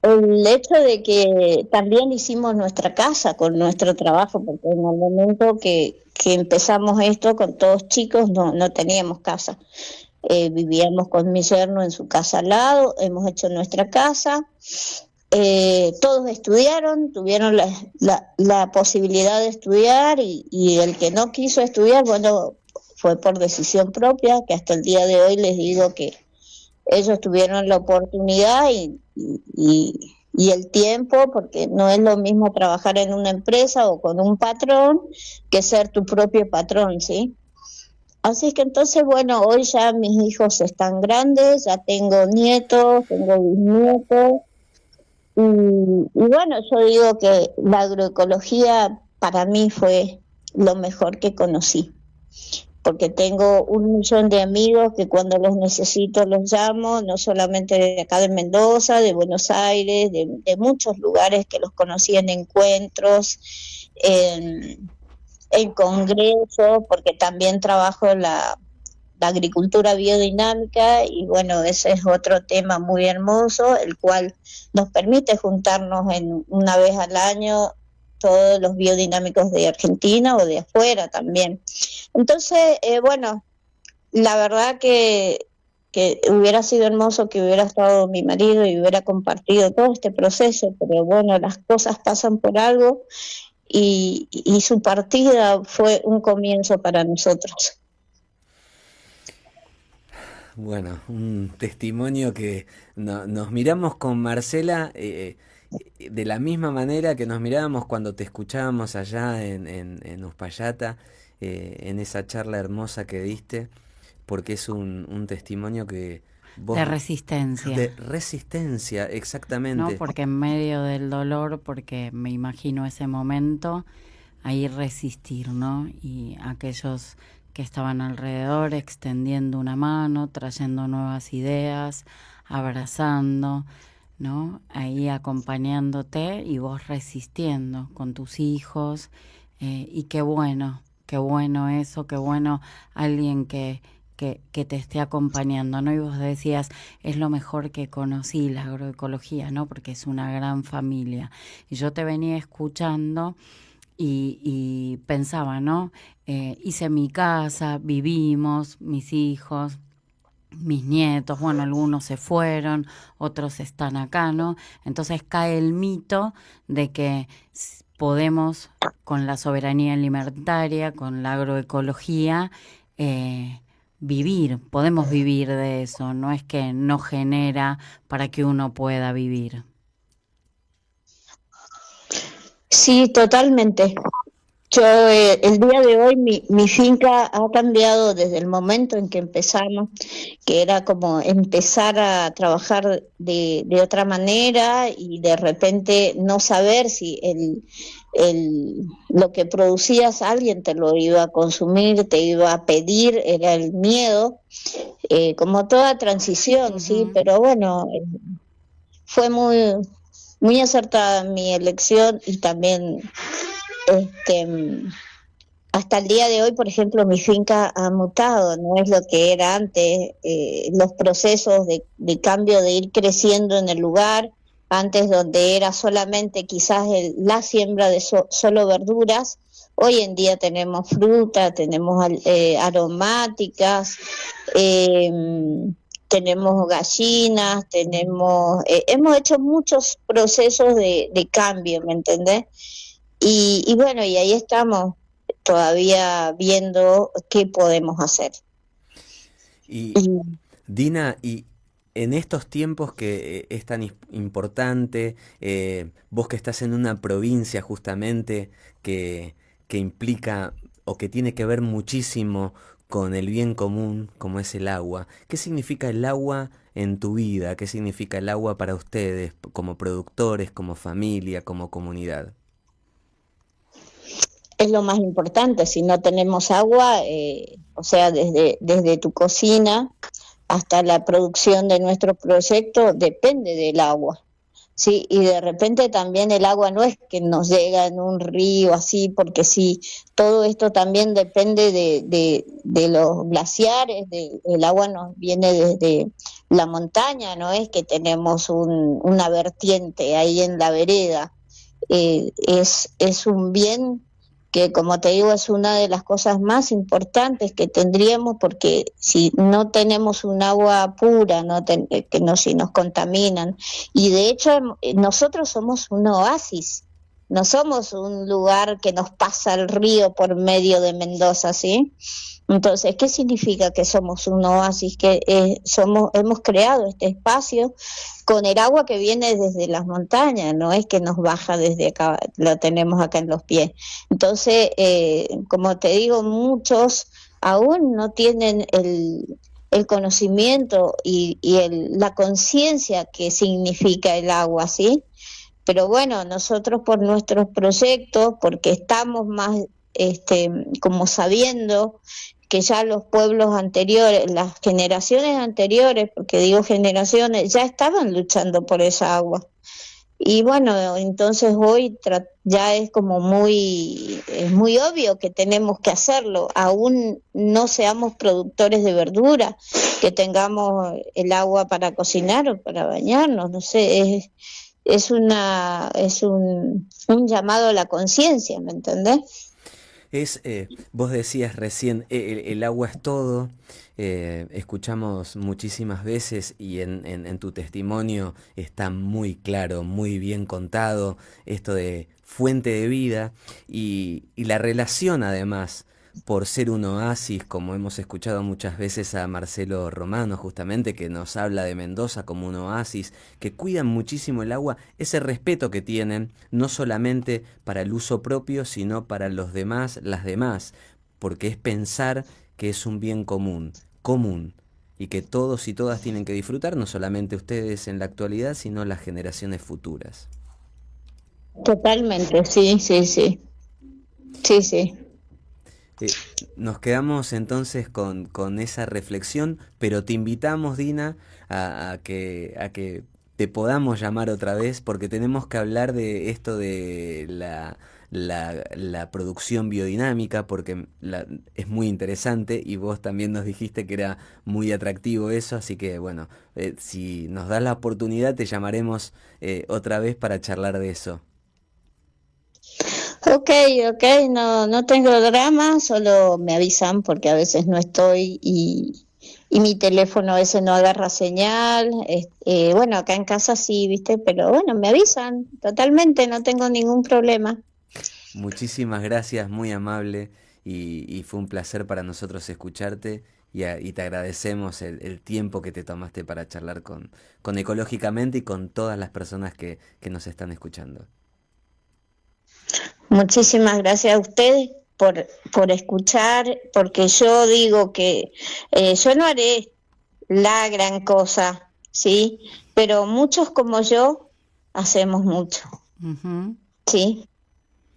[SPEAKER 6] el hecho de que también hicimos nuestra casa con nuestro trabajo, porque en el momento que empezamos esto con todos chicos no teníamos casa. Vivíamos con mi yerno en su casa al lado, hemos hecho nuestra casa. Todos estudiaron, tuvieron la posibilidad de estudiar, y el que no quiso estudiar, bueno, fue por decisión propia, que hasta el día de hoy les digo que ellos tuvieron la oportunidad y el tiempo, porque no es lo mismo trabajar en una empresa o con un patrón que ser tu propio patrón, ¿sí? Así que entonces, bueno, hoy ya mis hijos están grandes, ya tengo nietos, tengo bisnietos, y bueno, yo digo que la agroecología para mí fue lo mejor que conocí, porque tengo 1.000.000 de amigos que cuando los necesito los llamo, no solamente de acá de Mendoza, de Buenos Aires, de muchos lugares que los conocí en encuentros, en congresos, porque también trabajo en la agricultura biodinámica, y bueno, ese es otro tema muy hermoso, el cual nos permite juntarnos una vez al año todos los biodinámicos de Argentina o de afuera también. Entonces, bueno, la verdad que hubiera sido hermoso que hubiera estado mi marido y hubiera compartido todo este proceso, pero bueno, las cosas pasan por algo, y su partida fue un comienzo para nosotros.
[SPEAKER 3] Bueno, un testimonio que nos miramos con Marcela de la misma manera que nos mirábamos cuando te escuchábamos allá en Uspallata, en esa charla hermosa que diste, porque es un testimonio que vos...
[SPEAKER 4] De resistencia.
[SPEAKER 3] De resistencia, exactamente.
[SPEAKER 4] No, porque en medio del dolor, porque me imagino ese momento, ahí resistir, ¿no? Y aquellos que estaban alrededor extendiendo una mano, trayendo nuevas ideas, abrazando, ¿no? Ahí acompañándote y vos resistiendo con tus hijos, y qué bueno eso, qué bueno alguien que te esté acompañando, ¿no? Y vos decías, es lo mejor que conocí, la agroecología, ¿no? Porque es una gran familia. Y yo te venía escuchando y pensaba, ¿no? Hice mi casa, vivimos, mis hijos, mis nietos, bueno, algunos se fueron, otros están acá, ¿no? Entonces cae el mito de que podemos, con la soberanía alimentaria, con la agroecología, podemos vivir de eso, no es que no genera para que uno pueda vivir.
[SPEAKER 6] Sí, totalmente. Yo el día de hoy mi finca ha cambiado desde el momento en que empezamos, que era como empezar a trabajar de otra manera, y de repente no saber si lo que producías alguien te lo iba a consumir, te iba a pedir, era el miedo, como toda transición, uh-huh. Sí, pero bueno, fue muy, muy acertada mi elección, y también hasta el día de hoy, por ejemplo, mi finca ha mutado, no es lo que era antes, los procesos de cambio de ir creciendo en el lugar, antes donde era solamente quizás la siembra de solo verduras, hoy en día tenemos fruta, tenemos aromáticas, tenemos gallinas, hemos hecho muchos procesos de cambio, ¿me entendés? Y bueno, y ahí estamos todavía viendo qué podemos hacer.
[SPEAKER 3] Y Dina, y en estos tiempos que es tan importante, vos que estás en una provincia justamente que implica o que tiene que ver muchísimo con el bien común, como es el agua, ¿qué significa el agua en tu vida? ¿Qué significa el agua para ustedes como productores, como familia, como comunidad?
[SPEAKER 6] Es lo más importante. Si no tenemos agua, o sea, desde tu cocina hasta la producción de nuestro proyecto, depende del agua. Sí, y de repente también el agua no es que nos llega en un río así, porque sí, todo esto también depende de los glaciares, el agua nos viene desde la montaña, no es que tenemos una vertiente ahí en la vereda, es un bien que, como te digo, es una de las cosas más importantes que tendríamos, porque si no tenemos un agua pura, si nos contaminan, y de hecho nosotros somos un oasis, no somos un lugar que nos pasa el río por medio de Mendoza, ¿sí? Entonces, ¿qué significa que somos un oasis? Que hemos creado este espacio con el agua que viene desde las montañas, no es que nos baja desde acá, lo tenemos acá en los pies. Entonces, como te digo, muchos aún no tienen el conocimiento y la conciencia que significa el agua, ¿sí? Pero bueno, nosotros por nuestros proyectos, porque estamos más como sabiendo que ya los pueblos anteriores, las generaciones anteriores, porque digo generaciones, ya estaban luchando por esa agua. Y bueno, entonces hoy ya es como muy obvio que tenemos que hacerlo, aún no seamos productores de verdura, que tengamos el agua para cocinar o para bañarnos, no sé, es un llamado a la conciencia, ¿me entendés?
[SPEAKER 3] Vos decías recién, el agua es todo. Escuchamos muchísimas veces y en tu testimonio está muy claro, muy bien contado esto de fuente de vida y la relación además por ser un oasis, como hemos escuchado muchas veces a Marcelo Romano justamente, que nos habla de Mendoza como un oasis, que cuidan muchísimo el agua, ese respeto que tienen, no solamente para el uso propio, sino para los demás, las demás, porque es pensar que es un bien común, y que todos y todas tienen que disfrutar, no solamente ustedes en la actualidad, sino las generaciones futuras.
[SPEAKER 6] Totalmente, sí.
[SPEAKER 3] Nos quedamos entonces con esa reflexión, pero te invitamos, Dina, a que te podamos llamar otra vez, porque tenemos que hablar de esto de la producción biodinámica, porque es muy interesante y vos también nos dijiste que era muy atractivo eso, así que bueno, si nos das la oportunidad te llamaremos otra vez para charlar de eso.
[SPEAKER 6] Ok, no tengo drama, solo me avisan porque a veces no estoy y mi teléfono a veces no agarra señal, bueno, acá en casa sí, viste, pero bueno, me avisan, totalmente, no tengo ningún problema.
[SPEAKER 3] Muchísimas gracias, muy amable y fue un placer para nosotros escucharte y te agradecemos el tiempo que te tomaste para charlar con Ecológicamente y con todas las personas que nos están escuchando.
[SPEAKER 6] Muchísimas gracias a ustedes por escuchar, porque yo digo que yo no haré la gran cosa, ¿sí? Pero muchos como yo hacemos mucho, ¿sí?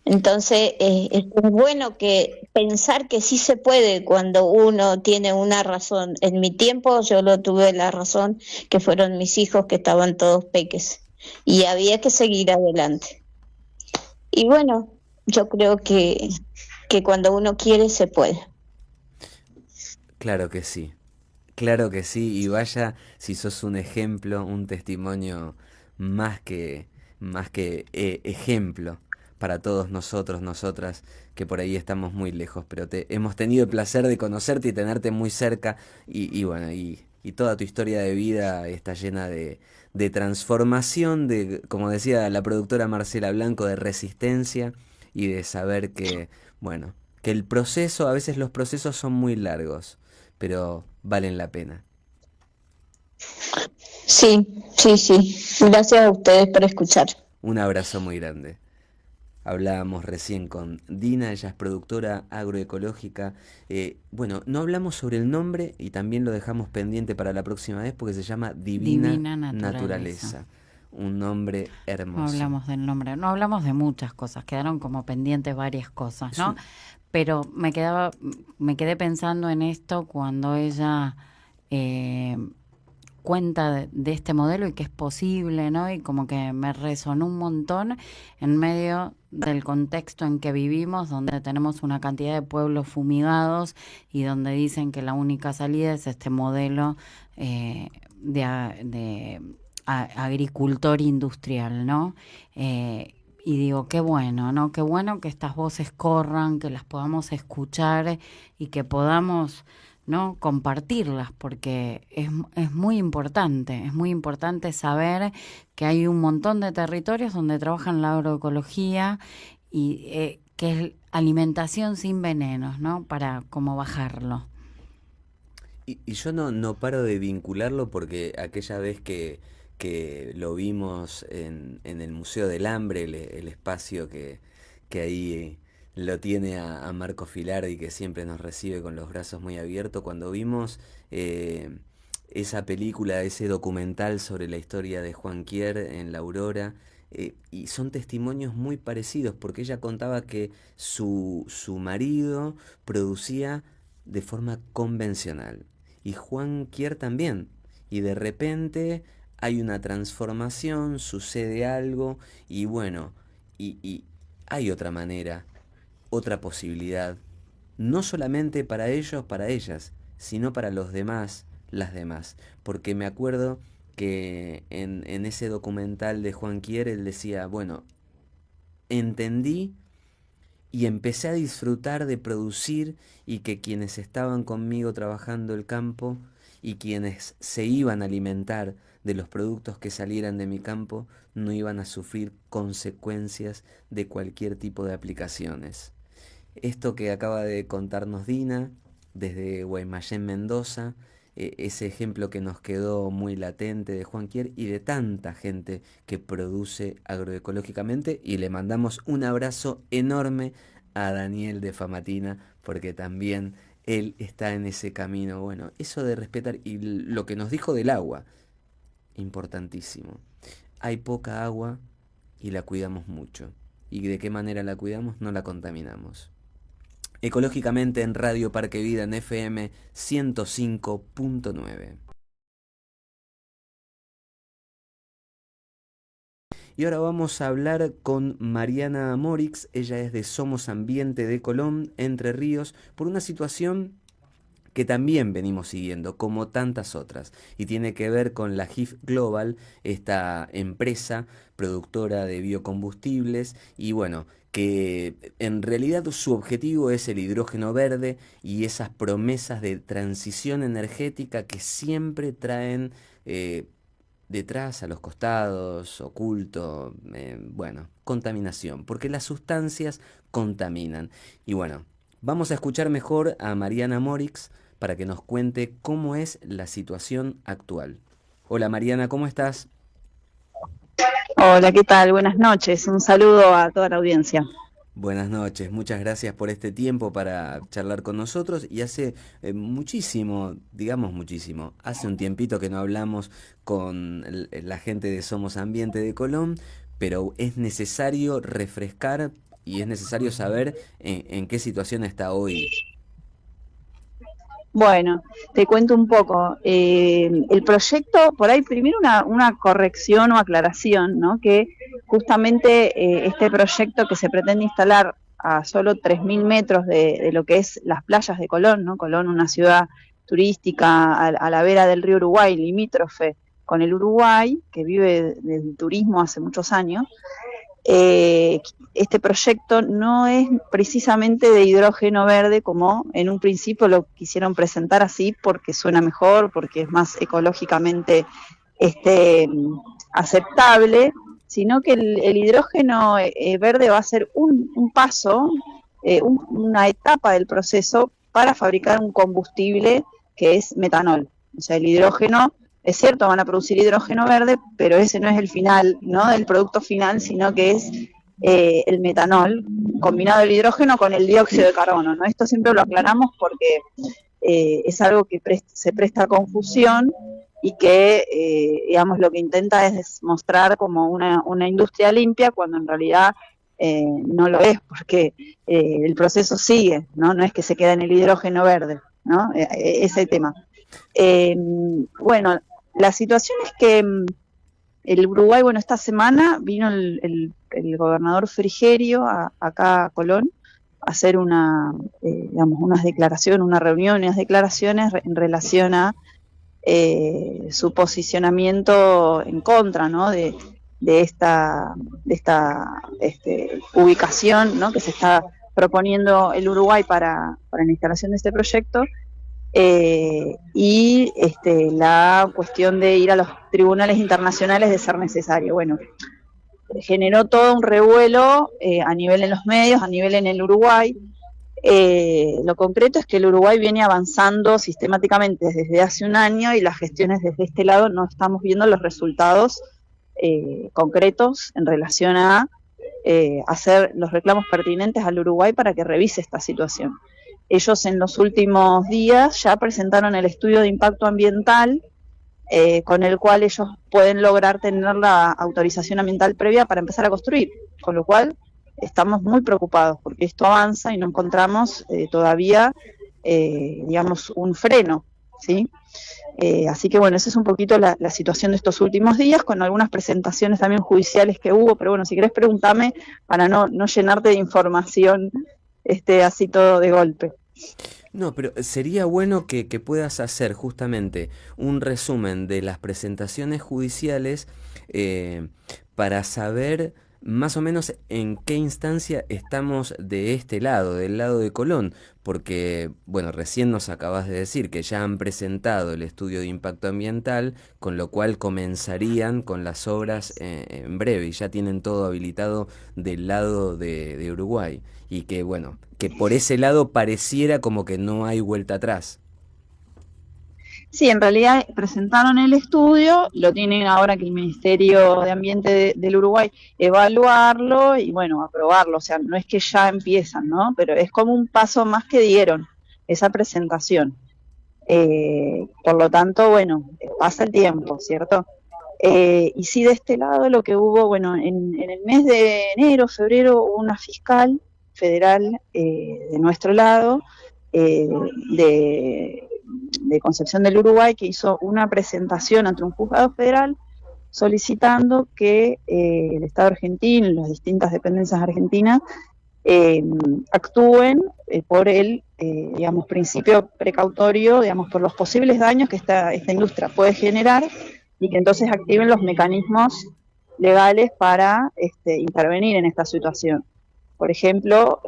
[SPEAKER 6] Entonces es bueno que pensar que sí se puede cuando uno tiene una razón. En mi tiempo yo lo tuve la razón, que fueron mis hijos que estaban todos peques, y había que seguir adelante. Y bueno, yo creo que cuando uno quiere se puede.
[SPEAKER 3] Claro que sí. Claro que sí, y vaya si sos un ejemplo, un testimonio más que, más que ejemplo para todos nosotros, nosotras, que por ahí estamos muy lejos, pero hemos tenido el placer de conocerte y tenerte muy cerca, y bueno, y toda tu historia de vida está llena de transformación, de, como decía la productora Marcela Blanco, de resistencia y de saber que, bueno, que el proceso, a veces los procesos son muy largos, pero valen la pena.
[SPEAKER 6] Sí, sí, sí. Gracias a ustedes por escuchar.
[SPEAKER 3] Un abrazo muy grande. Hablábamos recién con Dina, ella es productora agroecológica. Bueno, no hablamos sobre el nombre y también lo dejamos pendiente para la próxima vez porque se llama Divina Naturaleza. Un nombre hermoso.
[SPEAKER 4] No hablamos del nombre, no hablamos de muchas cosas, quedaron como pendientes varias cosas, ¿no? Pero me quedé pensando en esto cuando ella cuenta de este modelo y que es posible, ¿no? Y como que me resonó un montón en medio del contexto en que vivimos, donde tenemos una cantidad de pueblos fumigados y donde dicen que la única salida es este modelo de agricultor industrial, ¿no? Y digo, qué bueno, ¿no? Qué bueno que estas voces corran, que las podamos escuchar y que podamos, ¿no?, compartirlas, porque es muy importante saber que hay un montón de territorios donde trabajan la agroecología y que es alimentación sin venenos, ¿no?, para como bajarlo.
[SPEAKER 3] Y yo no paro de vincularlo porque aquella vez que lo vimos en el Museo del Hambre, el espacio que ahí lo tiene a Marco Filardi, que siempre nos recibe con los brazos muy abiertos, cuando vimos esa película, ese documental sobre la historia de Juan Quier en La Aurora, y son testimonios muy parecidos, porque ella contaba que su marido producía de forma convencional, y Juan Quier también, y de repente hay una transformación, sucede algo, y bueno, y hay otra manera, otra posibilidad, no solamente para ellos, para ellas, sino para los demás, las demás. Porque me acuerdo que en ese documental de Juan Quier, él decía, bueno, entendí y empecé a disfrutar de producir y que quienes estaban conmigo trabajando el campo y quienes se iban a alimentar de los productos que salieran de mi campo no iban a sufrir consecuencias de cualquier tipo de aplicaciones. Esto que acaba de contarnos Dina desde Guaymallén, Mendoza, ese ejemplo que nos quedó muy latente de Juan Quier y de tanta gente que produce agroecológicamente, y le mandamos un abrazo enorme a Daniel de Famatina porque también él está en ese camino. Bueno, eso de respetar, y lo que nos dijo del agua, importantísimo. Hay poca agua y la cuidamos mucho. ¿Y de qué manera la cuidamos? No la contaminamos. Ecológicamente en Radio Parque Vida en FM 105.9. Y ahora vamos a hablar con Mariana Morix. Ella es de Somos Ambiente de Colón, Entre Ríos, por una situación que también venimos siguiendo, como tantas otras, y tiene que ver con la GIF Global, esta empresa productora de biocombustibles, y bueno, que en realidad su objetivo es el hidrógeno verde y esas promesas de transición energética que siempre traen detrás, a los costados, oculto, bueno, contaminación, porque las sustancias contaminan. Y bueno, vamos a escuchar mejor a Mariana Morix para que nos cuente cómo es la situación actual. Hola Mariana, ¿cómo estás?
[SPEAKER 7] Hola, ¿qué tal? Buenas noches. Un saludo a toda la audiencia.
[SPEAKER 3] Buenas noches, muchas gracias por este tiempo para charlar con nosotros. Y hace muchísimo, digamos muchísimo, hace un tiempito que no hablamos con la gente de Somos Ambiente de Colón, pero es necesario refrescar y es necesario saber en qué situación está hoy.
[SPEAKER 7] Bueno, te cuento un poco. El proyecto, por ahí primero una corrección o aclaración, ¿no? Que justamente este proyecto que se pretende instalar a solo 3.000 metros de lo que es las playas de Colón, ¿no? Colón, una ciudad turística a la vera del río Uruguay, limítrofe con el Uruguay, que vive del turismo hace muchos años. Este proyecto no es precisamente de hidrógeno verde como en un principio lo quisieron presentar así porque suena mejor, porque es más ecológicamente aceptable, sino que el hidrógeno verde va a ser un paso, una etapa del proceso para fabricar un combustible que es metanol. O sea, el hidrógeno, es cierto, van a producir hidrógeno verde, pero ese no es el final, ¿no?, del producto final, sino que es el metanol, combinado el hidrógeno con el dióxido de carbono, ¿no? Esto siempre lo aclaramos porque es algo que se presta a confusión y que, digamos, lo que intenta es mostrar como una industria limpia, cuando en realidad no lo es, porque el proceso sigue, ¿no? No es que se queda en el hidrógeno verde, ¿no? Ese tema. Bueno, la situación es que el Uruguay, bueno, esta semana vino el gobernador Frigerio acá a Colón a hacer digamos, unas declaraciones, una reunión, unas declaraciones en relación a su posicionamiento en contra, ¿no?, de esta ubicación, ¿no?, que se está proponiendo el Uruguay para la instalación de este proyecto, y la cuestión de ir a los tribunales internacionales de ser necesario. Bueno, generó todo un revuelo a nivel en los medios, a nivel en el Uruguay. Lo concreto es que el Uruguay viene avanzando sistemáticamente desde hace un año y las gestiones desde este lado no estamos viendo los resultados concretos en relación a hacer los reclamos pertinentes al Uruguay para que revise esta situación. Ellos en los últimos días ya presentaron el estudio de impacto ambiental con el cual ellos pueden lograr tener la autorización ambiental previa para empezar a construir, con lo cual estamos muy preocupados porque esto avanza y no encontramos todavía, digamos, un freno, ¿sí? Así que bueno, esa es un poquito la situación de estos últimos días, con algunas presentaciones también judiciales que hubo, pero bueno, si querés preguntame para no llenarte de información así todo de golpe.
[SPEAKER 3] No, pero sería bueno que puedas hacer justamente un resumen de las presentaciones judiciales para saber más o menos en qué instancia estamos de este lado, del lado de Colón, porque, bueno, recién nos acabas de decir que ya han presentado el estudio de impacto ambiental, con lo cual comenzarían con las obras en breve, y ya tienen todo habilitado del lado de Uruguay, y que, bueno, que por ese lado pareciera como que no hay vuelta atrás.
[SPEAKER 7] Sí, en realidad presentaron el estudio, lo tienen ahora que el Ministerio de Ambiente del Uruguay evaluarlo y bueno, aprobarlo, o sea, no es que ya empiezan, ¿no? Pero es como un paso más que dieron esa presentación. Por lo tanto, bueno, pasa el tiempo, ¿cierto? Y sí, de este lado lo que hubo, bueno, en el mes de enero, febrero, hubo una fiscal federal de nuestro lado, de Concepción del Uruguay, que hizo una presentación ante un juzgado federal solicitando que el Estado argentino y las distintas dependencias argentinas actúen por el digamos, principio precautorio, digamos, por los posibles daños que esta industria puede generar y que entonces activen los mecanismos legales para intervenir en esta situación. Por ejemplo,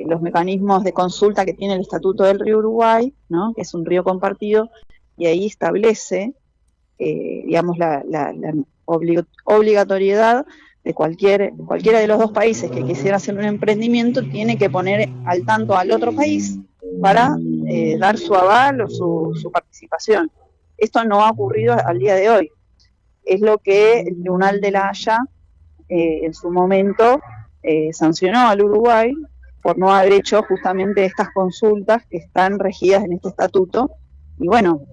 [SPEAKER 7] los mecanismos de consulta que tiene el Estatuto del Río Uruguay, ¿no?, que es un río compartido, y ahí establece, digamos, la obligatoriedad de cualquiera de los dos países que quisiera hacer un emprendimiento, tiene que poner al tanto al otro país para dar su aval o su participación. Esto no ha ocurrido al día de hoy. Es lo que el Tribunal de la Haya en su momento sancionó al Uruguay por no haber hecho justamente estas consultas que están regidas en este estatuto. Y bueno,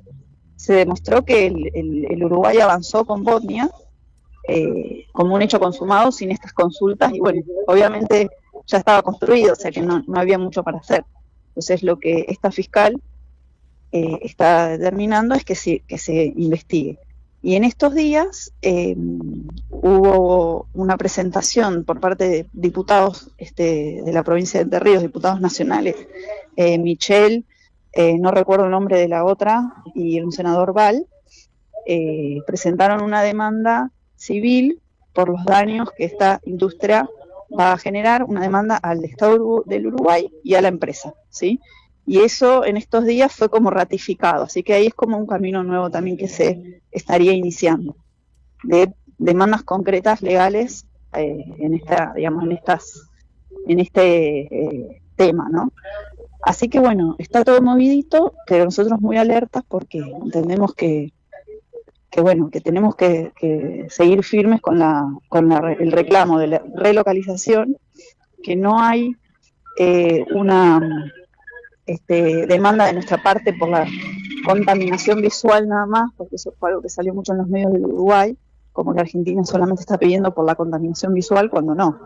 [SPEAKER 7] se demostró que el Uruguay avanzó con Botnia como un hecho consumado sin estas consultas y bueno, obviamente ya estaba construido, o sea que no había mucho para hacer. Entonces lo que esta fiscal está determinando es que se investigue. Y en estos días hubo una presentación por parte de diputados de la provincia de Entre Ríos, diputados nacionales, Michelle, no recuerdo el nombre de la otra, y un senador Val, presentaron una demanda civil por los daños que esta industria va a generar, una demanda al Estado del Uruguay y a la empresa, ¿sí? Y eso en estos días fue como ratificado, así que ahí es como un camino nuevo también que se estaría iniciando, de demandas concretas legales en este tema, ¿no? Así que bueno, está todo movidito, pero nosotros muy alertas porque entendemos que tenemos que seguir firmes con el reclamo de la relocalización, que no hay una demanda de nuestra parte por la contaminación visual nada más, porque eso fue algo que salió mucho en los medios del Uruguay, como que Argentina solamente está pidiendo por la contaminación visual, cuando no.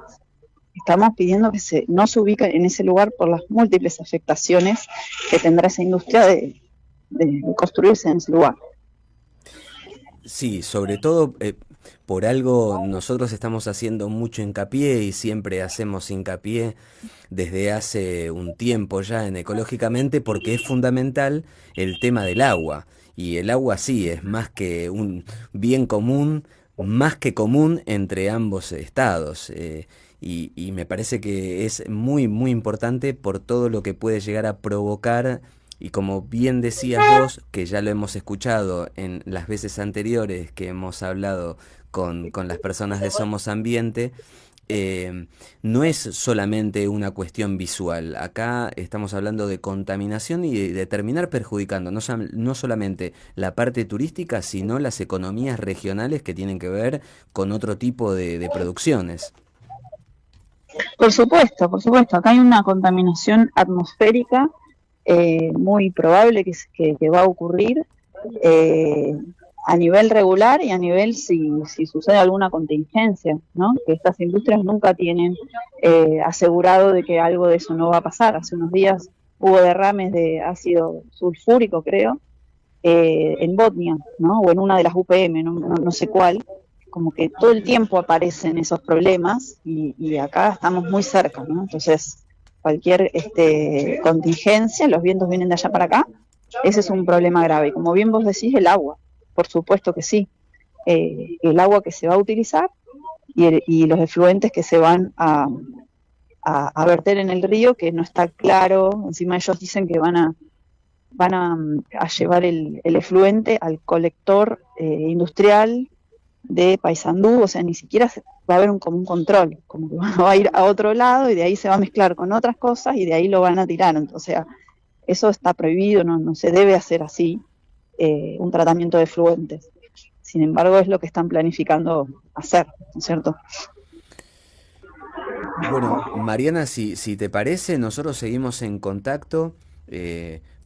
[SPEAKER 7] Estamos pidiendo que no se ubique en ese lugar por las múltiples afectaciones que tendrá esa industria de construirse en ese lugar.
[SPEAKER 3] Sí, sobre todo por algo nosotros estamos haciendo mucho hincapié y siempre hacemos hincapié desde hace un tiempo ya en Ecológicamente, porque es fundamental el tema del agua. Y el agua sí es más que un bien común, más que común entre ambos estados. Y me parece que es muy, muy importante por todo lo que puede llegar a provocar. Y como bien decías vos, que ya lo hemos escuchado en las veces anteriores que hemos hablado con las personas de Somos Ambiente, no es solamente una cuestión visual. Acá estamos hablando de contaminación y de terminar perjudicando no solamente la parte turística, sino las economías regionales que tienen que ver con otro tipo de producciones.
[SPEAKER 7] Por supuesto. Acá hay una contaminación atmosférica muy probable que va a ocurrir a nivel regular y a nivel si sucede alguna contingencia, ¿no? Que estas industrias nunca tienen asegurado de que algo de eso no va a pasar. Hace unos días hubo derrames de ácido sulfúrico, creo, en Botnia, ¿no? O en una de las UPM, no sé cuál. Como que todo el tiempo aparecen esos problemas y acá estamos muy cerca, ¿no? Entonces, cualquier contingencia, los vientos vienen de allá para acá, ese es un problema grave. Como bien vos decís, el agua, por supuesto que sí. El agua que se va a utilizar y los efluentes que se van a verter en el río, que no está claro, encima ellos dicen que van a llevar el efluente al colector industrial de Paysandú, o sea, ni siquiera va a haber un control, como que va a ir a otro lado y de ahí se va a mezclar con otras cosas y de ahí lo van a tirar. Entonces, o sea, eso está prohibido, no se debe hacer así, un tratamiento de efluentes. Sin embargo, es lo que están planificando hacer, ¿no es cierto?
[SPEAKER 3] Bueno, Mariana, si te parece, nosotros seguimos en contacto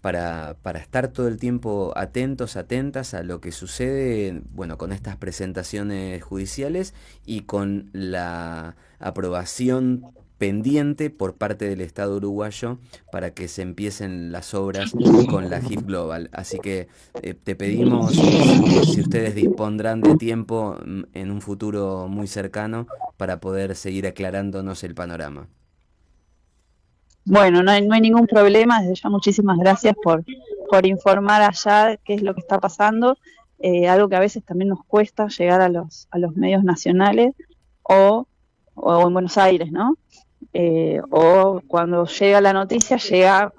[SPEAKER 3] para estar todo el tiempo atentas a lo que sucede, bueno, con estas presentaciones judiciales y con la aprobación pendiente por parte del Estado uruguayo para que se empiecen las obras con la HIP Global. Así que te pedimos si ustedes dispondrán de tiempo en un futuro muy cercano para poder seguir aclarándonos el panorama.
[SPEAKER 7] Bueno, no hay ningún problema. Desde ya muchísimas gracias por informar allá qué es lo que está pasando. Algo que a veces también nos cuesta llegar a los medios nacionales o en Buenos Aires, ¿no? O cuando llega la noticia, llega,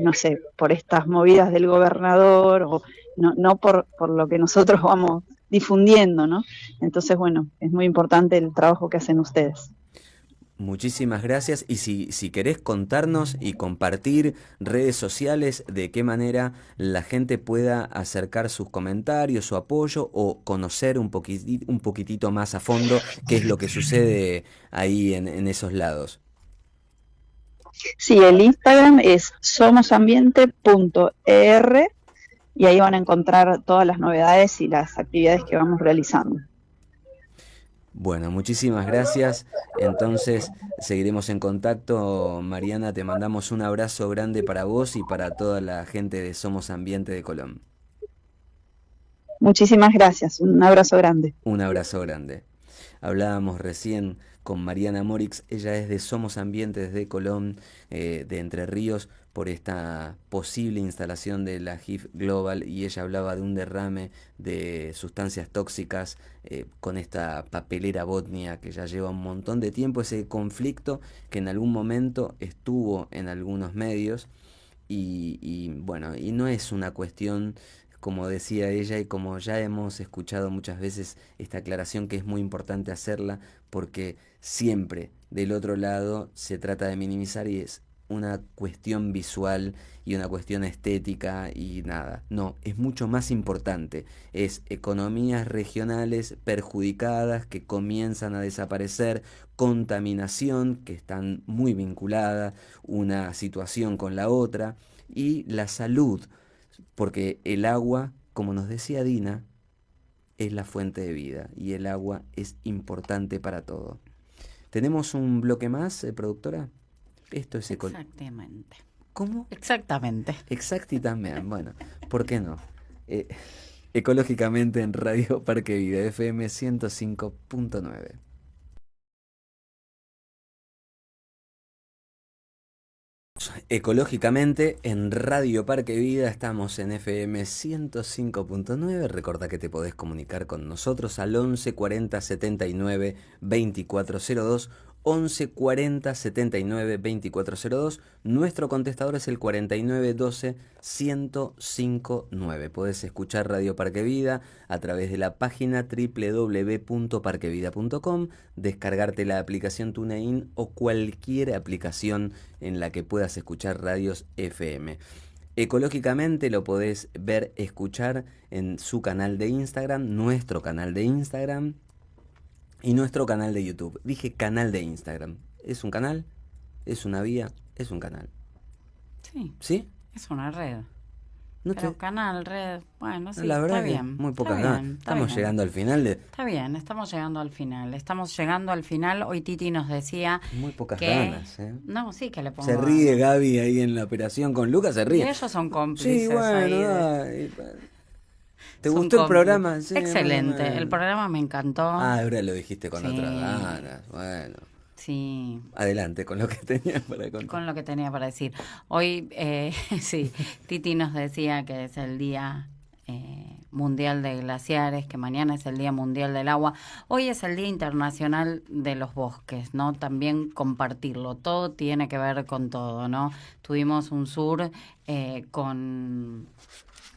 [SPEAKER 7] no sé, por estas movidas del gobernador o no por lo que nosotros vamos difundiendo, ¿no? Entonces, bueno, es muy importante el trabajo que hacen ustedes.
[SPEAKER 3] Muchísimas gracias. Y si querés contarnos y compartir redes sociales, de qué manera la gente pueda acercar sus comentarios, su apoyo o conocer un poquitito más a fondo qué es lo que sucede ahí en esos lados.
[SPEAKER 7] Sí, el Instagram es somosambiente.er y ahí van a encontrar todas las novedades y las actividades que vamos realizando.
[SPEAKER 3] Bueno, muchísimas gracias. Entonces seguiremos en contacto. Mariana, te mandamos un abrazo grande para vos y para toda la gente de Somos Ambiente de Colón.
[SPEAKER 7] Muchísimas gracias, un abrazo grande.
[SPEAKER 3] Un abrazo grande. Hablábamos recién con Mariana Morix, ella es de Somos Ambientes de Colón, de Entre Ríos, por esta posible instalación de la HIF Global, y ella hablaba de un derrame de sustancias tóxicas con esta papelera Botnia que ya lleva un montón de tiempo, ese conflicto que en algún momento estuvo en algunos medios y bueno, y no es una cuestión, como decía ella, y como ya hemos escuchado muchas veces esta aclaración que es muy importante hacerla, porque siempre del otro lado se trata de minimizar y es una cuestión visual y una cuestión estética y nada. No, es mucho más importante. Es economías regionales perjudicadas que comienzan a desaparecer, contaminación que están muy vinculadas una situación con la otra y la salud, porque el agua, como nos decía Dina, es la fuente de vida y el agua es importante para todo. ¿Tenemos un bloque más, productora? Esto es
[SPEAKER 4] Exactamente.
[SPEAKER 3] ¿Cómo?
[SPEAKER 4] Exactamente.
[SPEAKER 3] Exactamente. Bueno, ¿por qué no? Ecológicamente en Radio Parque Vida, FM 105.9. Ecológicamente en Radio Parque Vida, estamos en FM 105.9. Recordá que te podés comunicar con nosotros al 11 40 79 2402. 11 40 79 2402. Nuestro contestador es el 49 12 1059. Podés escuchar Radio Parque Vida a través de la página www.parquevida.com, descargarte la aplicación TuneIn o cualquier aplicación en la que puedas escuchar radios FM. Ecológicamente lo podés ver, escuchar en su canal de Instagram, nuestro canal de Instagram, y nuestro canal de YouTube. Dije canal de Instagram. ¿Es un canal? ¿Es una vía? Es un canal.
[SPEAKER 4] Sí.
[SPEAKER 3] ¿Sí?
[SPEAKER 4] Es una red.
[SPEAKER 3] No
[SPEAKER 4] Pero canal, red, bueno, sí,
[SPEAKER 3] la verdad
[SPEAKER 4] está
[SPEAKER 3] que
[SPEAKER 4] bien.
[SPEAKER 3] muy pocas
[SPEAKER 4] está
[SPEAKER 3] ganas.
[SPEAKER 4] bien, está
[SPEAKER 3] Estamos
[SPEAKER 4] bien.
[SPEAKER 3] llegando al final de...
[SPEAKER 4] Está bien, estamos llegando al final. Estamos llegando al final. Hoy Titi nos decía
[SPEAKER 3] Muy pocas
[SPEAKER 4] que...
[SPEAKER 3] ganas, ¿eh?
[SPEAKER 4] No, sí que le pongo...
[SPEAKER 3] Se ríe Gaby ahí en la operación con Lucas, se
[SPEAKER 4] Y
[SPEAKER 3] ríe.
[SPEAKER 4] ellos son cómplices
[SPEAKER 3] Sí, bueno,
[SPEAKER 4] ahí de-
[SPEAKER 3] ay, ¿te
[SPEAKER 4] son
[SPEAKER 3] gustó el
[SPEAKER 4] cómplices.
[SPEAKER 3] programa? Sí,
[SPEAKER 4] Excelente,
[SPEAKER 3] bueno.
[SPEAKER 4] el programa me encantó.
[SPEAKER 3] Ah, ahora lo dijiste con
[SPEAKER 4] Sí.
[SPEAKER 3] otras ganas. Bueno,
[SPEAKER 4] Sí,
[SPEAKER 3] adelante con lo que tenías para contar.
[SPEAKER 4] con lo que tenía para decir. Hoy, sí, Titi nos decía que es el Día Mundial de Glaciares, que mañana es el Día Mundial del Agua. Hoy es el Día Internacional de los Bosques, ¿no? También compartirlo. Todo tiene que ver con todo, ¿no? Tuvimos un sur con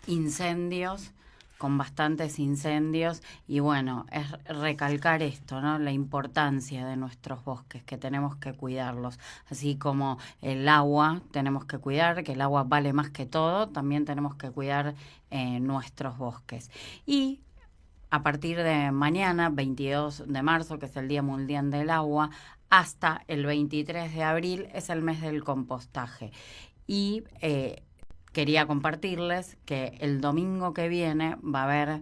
[SPEAKER 4] incendios, con bastantes incendios, y bueno, es recalcar esto, ¿no? La importancia de nuestros bosques, que tenemos que cuidarlos, así como el agua tenemos que cuidar, que el agua vale más que todo, también tenemos que cuidar nuestros bosques. Y a partir de mañana, 22 de marzo, que es el Día Mundial del Agua, hasta el 23 de abril es el mes del compostaje. Y quería compartirles que el domingo que viene va a haber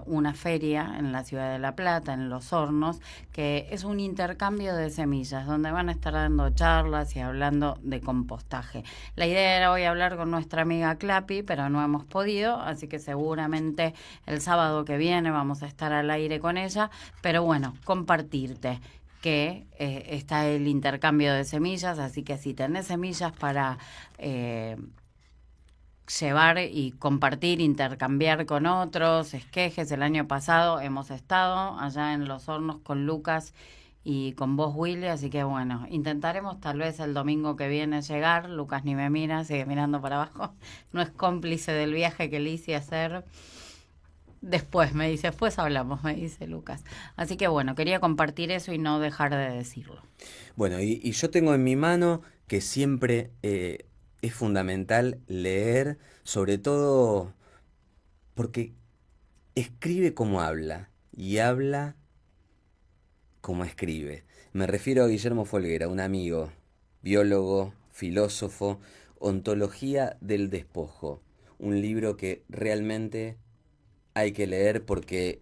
[SPEAKER 4] una feria en la ciudad de La Plata, en Los Hornos, que es un intercambio de semillas, donde van a estar dando charlas y hablando de compostaje. La idea era hoy hablar con nuestra amiga Clapi, pero no hemos podido, así que seguramente el sábado que viene vamos a estar al aire con ella, pero bueno, compartirte que está el intercambio de semillas, así que si tenés semillas para llevar y compartir, intercambiar con otros, esquejes. El año pasado hemos estado allá en Los Hornos con Lucas y con vos, Willy, así que bueno, intentaremos tal vez el domingo que viene llegar. Lucas ni me mira, sigue mirando para abajo, no es cómplice del viaje que le hice hacer. Después me dice, después hablamos, me dice Lucas. Así que bueno, quería compartir eso y no dejar de decirlo.
[SPEAKER 3] Bueno, y yo tengo en mi mano que siempre es fundamental leer, sobre todo porque escribe como habla y habla como escribe. Me refiero a Guillermo Folguera, un amigo, biólogo, filósofo, Ontología del Despojo, un libro que realmente hay que leer porque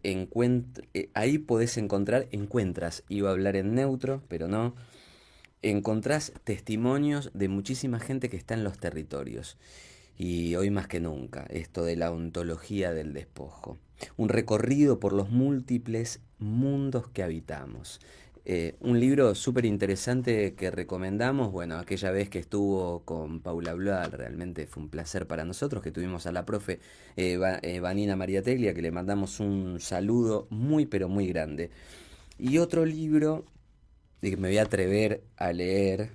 [SPEAKER 3] ahí podés encuentras, iba a hablar en neutro, pero no, encontrás testimonios de muchísima gente que está en los territorios. y hoy más que nunca, esto de la ontología del despojo. Un recorrido por los múltiples mundos que habitamos. Un libro súper interesante que recomendamos, bueno, aquella vez que estuvo con Paula Blal, realmente fue un placer para nosotros, que tuvimos a la profe Vanina Mariateglia, que le mandamos un saludo muy pero muy grande. Y otro libro que me voy a atrever a leer,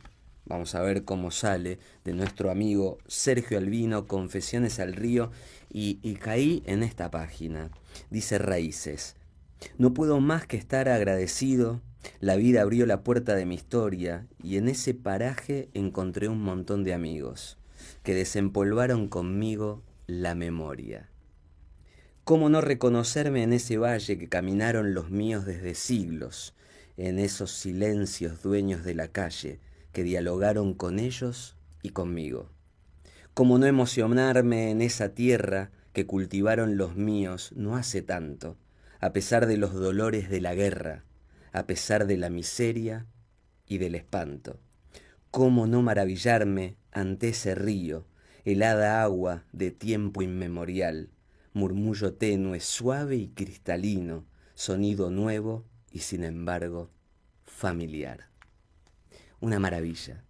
[SPEAKER 3] vamos a ver cómo sale, de nuestro amigo Sergio Albino, Confesiones al Río, y caí en esta página. Dice Raíces. No puedo más que estar agradecido. La vida abrió la puerta de mi historia y en ese paraje encontré un montón de amigos que desempolvaron conmigo la memoria. ¿Cómo no reconocerme en ese valle que caminaron los míos desde siglos, en esos silencios dueños de la calle que dialogaron con ellos y conmigo? ¿Cómo no emocionarme en esa tierra que cultivaron los míos no hace tanto, a pesar de los dolores de la guerra, a pesar de la miseria y del espanto? ¿Cómo no maravillarme ante ese río, helada agua de tiempo inmemorial, murmullo tenue, suave y cristalino, sonido nuevo y sin embargo familiar? Una maravilla.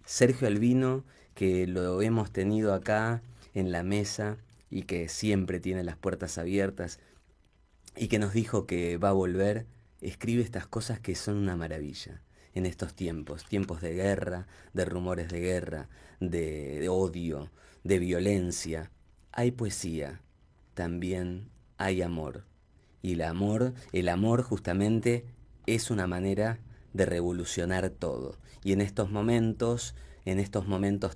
[SPEAKER 3] Sergio Albino, que lo hemos tenido acá en la mesa y que siempre tiene las puertas abiertas y que nos dijo que va a volver, escribe estas cosas que son una maravilla en estos tiempos, tiempos de guerra, de rumores de guerra, de odio, de violencia. Hay poesía, también hay amor. Y el amor justamente es una manera de revolucionar todo. Y en estos momentos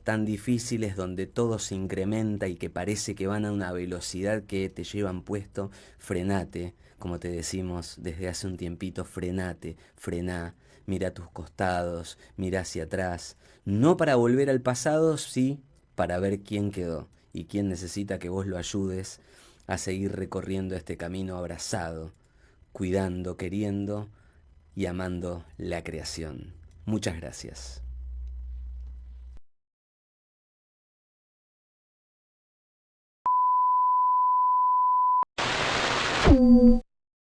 [SPEAKER 3] tan difíciles donde todo se incrementa y que parece que van a una velocidad que te llevan puesto, frenate, como te decimos desde hace un tiempito, frenate, frená, mira a tus costados, mira hacia atrás, no para volver al pasado, sí para ver quién quedó y quién necesita que vos lo ayudes a seguir recorriendo este camino abrazado, cuidando, queriendo y amando la creación. Muchas gracias.